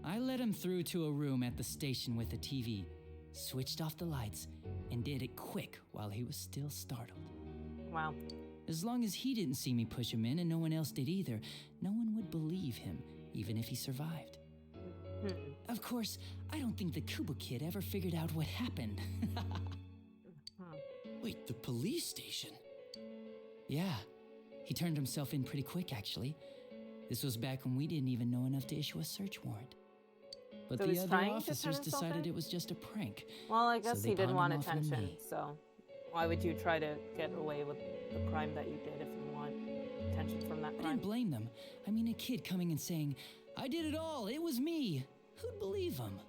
I led him through to a room at the station with a TV, switched off the lights, and did it quick while he was still startled. Wow. As long as he didn't see me push him in and no one else did either, no one would believe him, even if he survived. Of course, I don't think the Kubo kid ever figured out what happened. Wait, the police station? Yeah, he turned himself in pretty quick, actually. This was back when we didn't even know enough to issue a search warrant. But So the he's other trying to turn officers himself decided in? it was just a prank. Well, I guess so they he didn't pawned want him off on attention, me. so why would you try to get away with the crime that you did if you want attention from that I crime? didn't blame them. I mean, a kid coming and saying, "I did it all, it was me." Who'd believe him?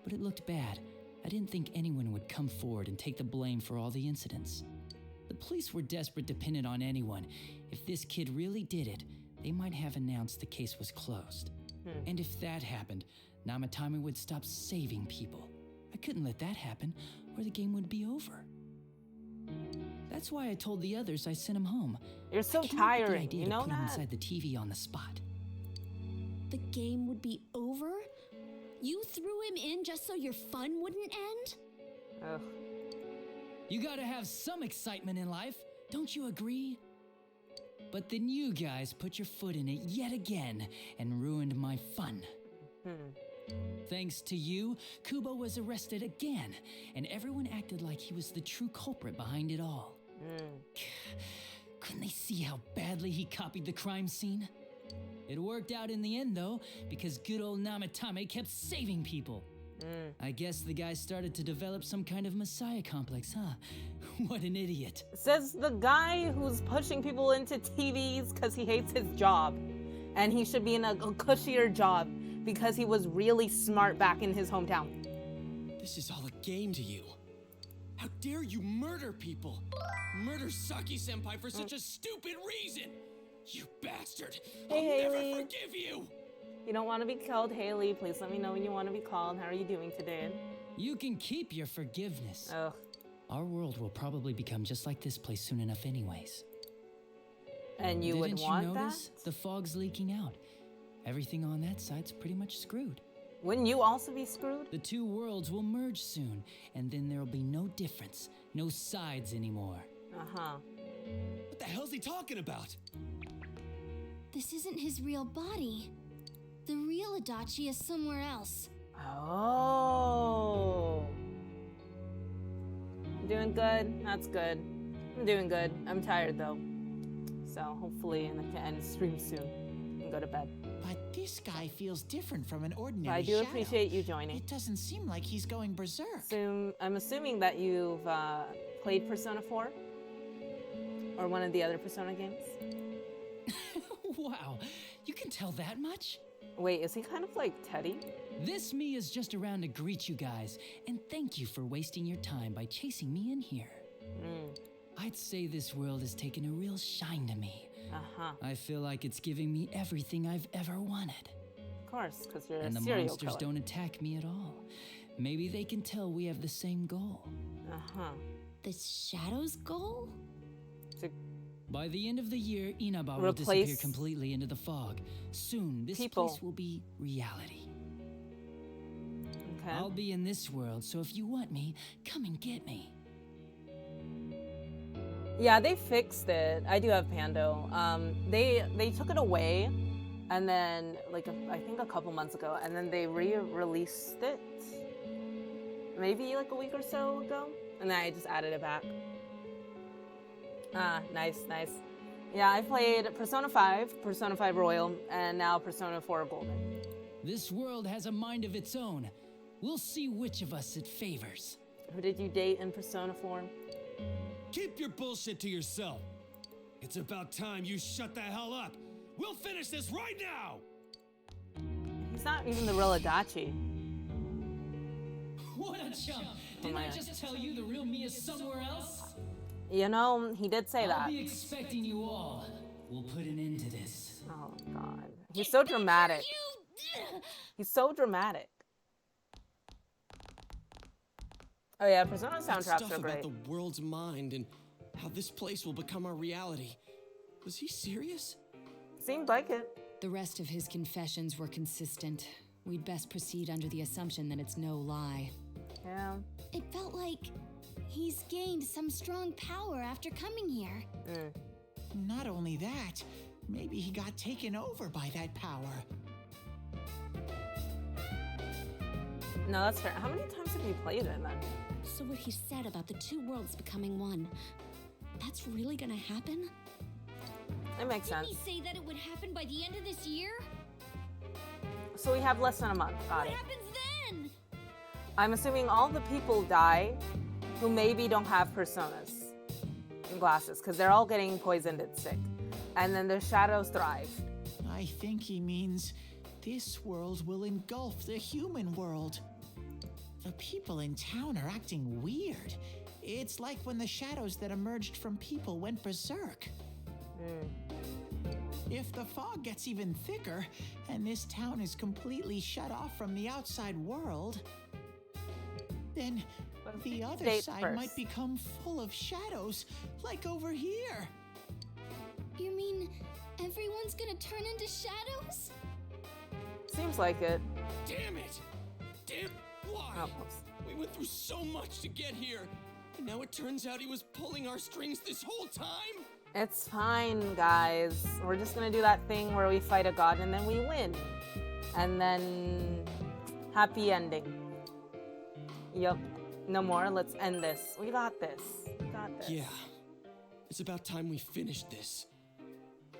But it looked bad. I didn't think anyone would come forward and take the blame for all the incidents. The police were desperate to pin it on anyone. If this kid really did it, they might have announced the case was closed. And if that happened, Namatame would stop saving people. I couldn't let that happen, or the game would be over. That's why I told the others I sent him home. You're so I came up with the tiring, idea you to know put him that? inside the TV on the spot. The game would be over? You threw him in just so your fun wouldn't end? Ugh. You gotta have some excitement in life, don't you agree? But then you guys put your foot in it yet again and ruined my fun. Thanks to you, Kubo was arrested again, and everyone acted like he was the true culprit behind it all. Couldn't they see how badly he copied the crime scene? It worked out in the end, though, because good old Namatame kept saving people. I guess the guy started to develop some kind of messiah complex, huh? What an idiot. Says the guy who's pushing people into TVs because he hates his job. And he should be in a cushier job because he was really smart back in his hometown. This is all a game to you. How dare you murder people? Murder Saki-senpai for such a stupid reason! You bastard! Hey, I'll Haley. never forgive you! You don't want to be called Haley. Please let me know when you want to be called. How are you doing today? You can keep your forgiveness. Ugh. Our world will probably become just like this place soon enough anyways. And you Didn't would want you notice? that? The fog's leaking out. Everything on that side's pretty much screwed. Wouldn't you also be screwed? The two worlds will merge soon, and then there'll be no difference, no sides anymore. Uh-huh. What the hell's he talking about? This isn't his real body. The real Adachi is somewhere else. Oh. I'm doing good. That's good. I'm doing good. I'm tired though. So hopefully I can end the stream soon and go to bed. But this guy feels different from an ordinary I do shadow. appreciate you joining. It doesn't seem like he's going berserk. So I'm assuming that you've played Persona 4? Or one of the other Persona games? Wow, you can tell that much? Wait, is he kind of like Teddy? This me is just around to greet you guys, and thank you for wasting your time by chasing me in here. I'd say this world has taken a real shine to me. Uh-huh. I feel like it's giving me everything I've ever wanted. Of course, because you're And a the serial monsters killer. don't attack me at all. Maybe they can tell we have the same goal. Uh-huh. The Shadow's goal? By the end of the year, Inaba will disappear Replace completely into the fog. Soon, this people. place will be reality. Okay. I'll be in this world, so if you want me, come and get me. Yeah, they fixed it. I do have Pando. They took it away, and then like I think a couple months ago, and then they re-released it, maybe like a week or so ago, and then I just added it back. Ah, nice. Yeah, I played Persona 5, Persona 5 Royal, and now Persona 4 Golden. This world has a mind of its own. We'll see which of us it favors. Who did you date in Persona 4? Keep your bullshit to yourself. It's about time you shut the hell up. We'll finish this right now! He's not even the real Adachi. What a chump! Didn't I just tell you the real me is somewhere else? You know, he did say I'll that. be expecting you all. We'll put an end to this. Oh, God. He's so dramatic. He's so dramatic. Oh, yeah, Persona That soundtracks stuff are great. about the world's mind and how this place will become our reality. Was he serious? Seemed like it. The rest of his confessions were consistent. We'd best proceed under the assumption that it's no lie. Yeah. It felt like he's gained some strong power after coming here. Not only that, maybe he got taken over by that power. No, that's fair. How many times have you played it then? So what he said about the two worlds becoming one, that's really gonna happen? It makes Didn't sense. he say that it would happen by the end of this year? So we have less than a month. Got What it. happens then? I'm assuming all the people die who maybe don't have personas and glasses because they're all getting poisoned and sick. And then the shadows thrive. I think he means this world will engulf the human world. The people in town are acting weird. It's like when the shadows that emerged from people went berserk. If the fog gets even thicker and this town is completely shut off from the outside world, then the other Date side first. might become full of shadows, like over here. You mean everyone's gonna turn into shadows? Seems like it. Damn it! Damn, why? Oh, oops. We went through so much to get here, and now it turns out he was pulling our strings this whole time? It's fine, guys. We're just gonna do that thing where we fight a god and then we win. And then happy ending. Yup. No more. Let's end this. We got this. We got this. Yeah. It's about time we finished this.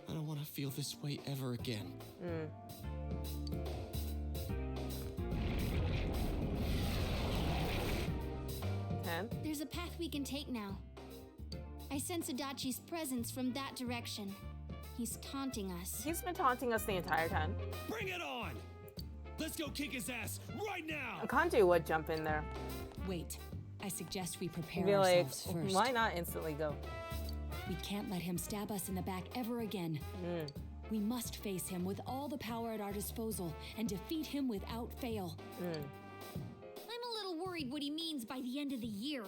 I don't want to feel this way ever again. Okay. There's a path we can take now. I sense Adachi's presence from that direction. He's taunting us. He's been taunting us the entire time. Bring it on! Let's go kick his ass right now! Kanji would jump in there. Wait, I suggest we prepare Be like, ourselves first. why not instantly go? We can't let him stab us in the back ever again. We must face him with all the power at our disposal and defeat him without fail. I'm a little worried what he means by the end of the year.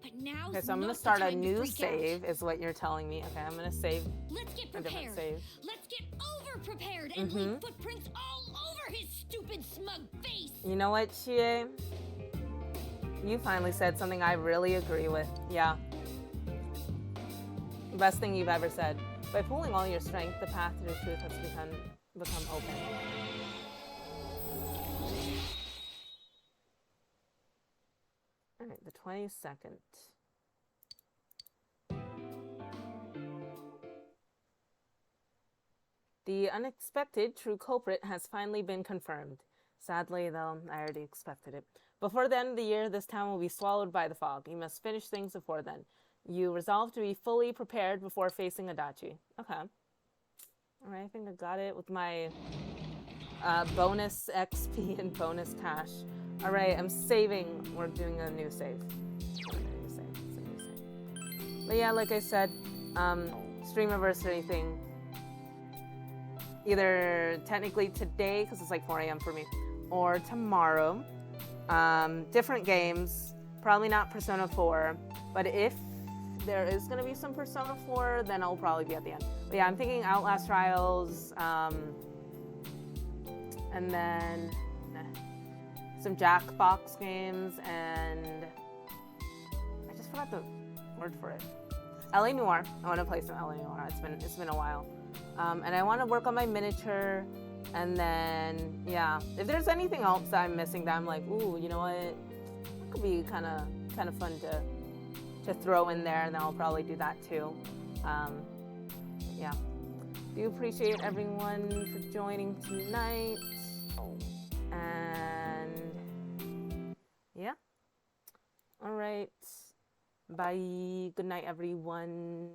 But now, Okay, so I'm gonna start a new save, is what you're telling me. Okay, I'm gonna save. Let's get a different prepared. save. Let's get over prepared and leave footprints all over his stupid smug face. You know what, Chie? You finally said something I really agree with. Yeah. Best thing you've ever said. By pooling all your strength, the path to the truth has become open. Alright, the 22nd. The unexpected true culprit has finally been confirmed. Sadly, though, I already expected it. Before the end of the year, this town will be swallowed by the fog. You must finish things before then. You resolve to be fully prepared before facing Adachi. Okay. Alright, I think I got it with my bonus XP and bonus cash. Alright, I'm saving. We're doing a new save. But yeah, like I said, stream anniversary thing. Either technically today, because it's like 4 a.m. for me, or tomorrow. Different games. Probably not Persona 4. But if there is going to be some Persona 4, then I'll probably be at the end. But yeah, I'm thinking Outlast Trials, and then some Jackbox games, and I just forgot the word for it. LA Noire. I want to play some LA Noire. It's been a while. And I want to work on my miniature, and then, yeah. If there's anything else that I'm missing that I'm like, ooh, you know what? It could be kind of fun to throw in there, and then I'll probably do that too. Yeah. Do appreciate everyone for joining tonight. And yeah. All right. Bye. Good night, everyone.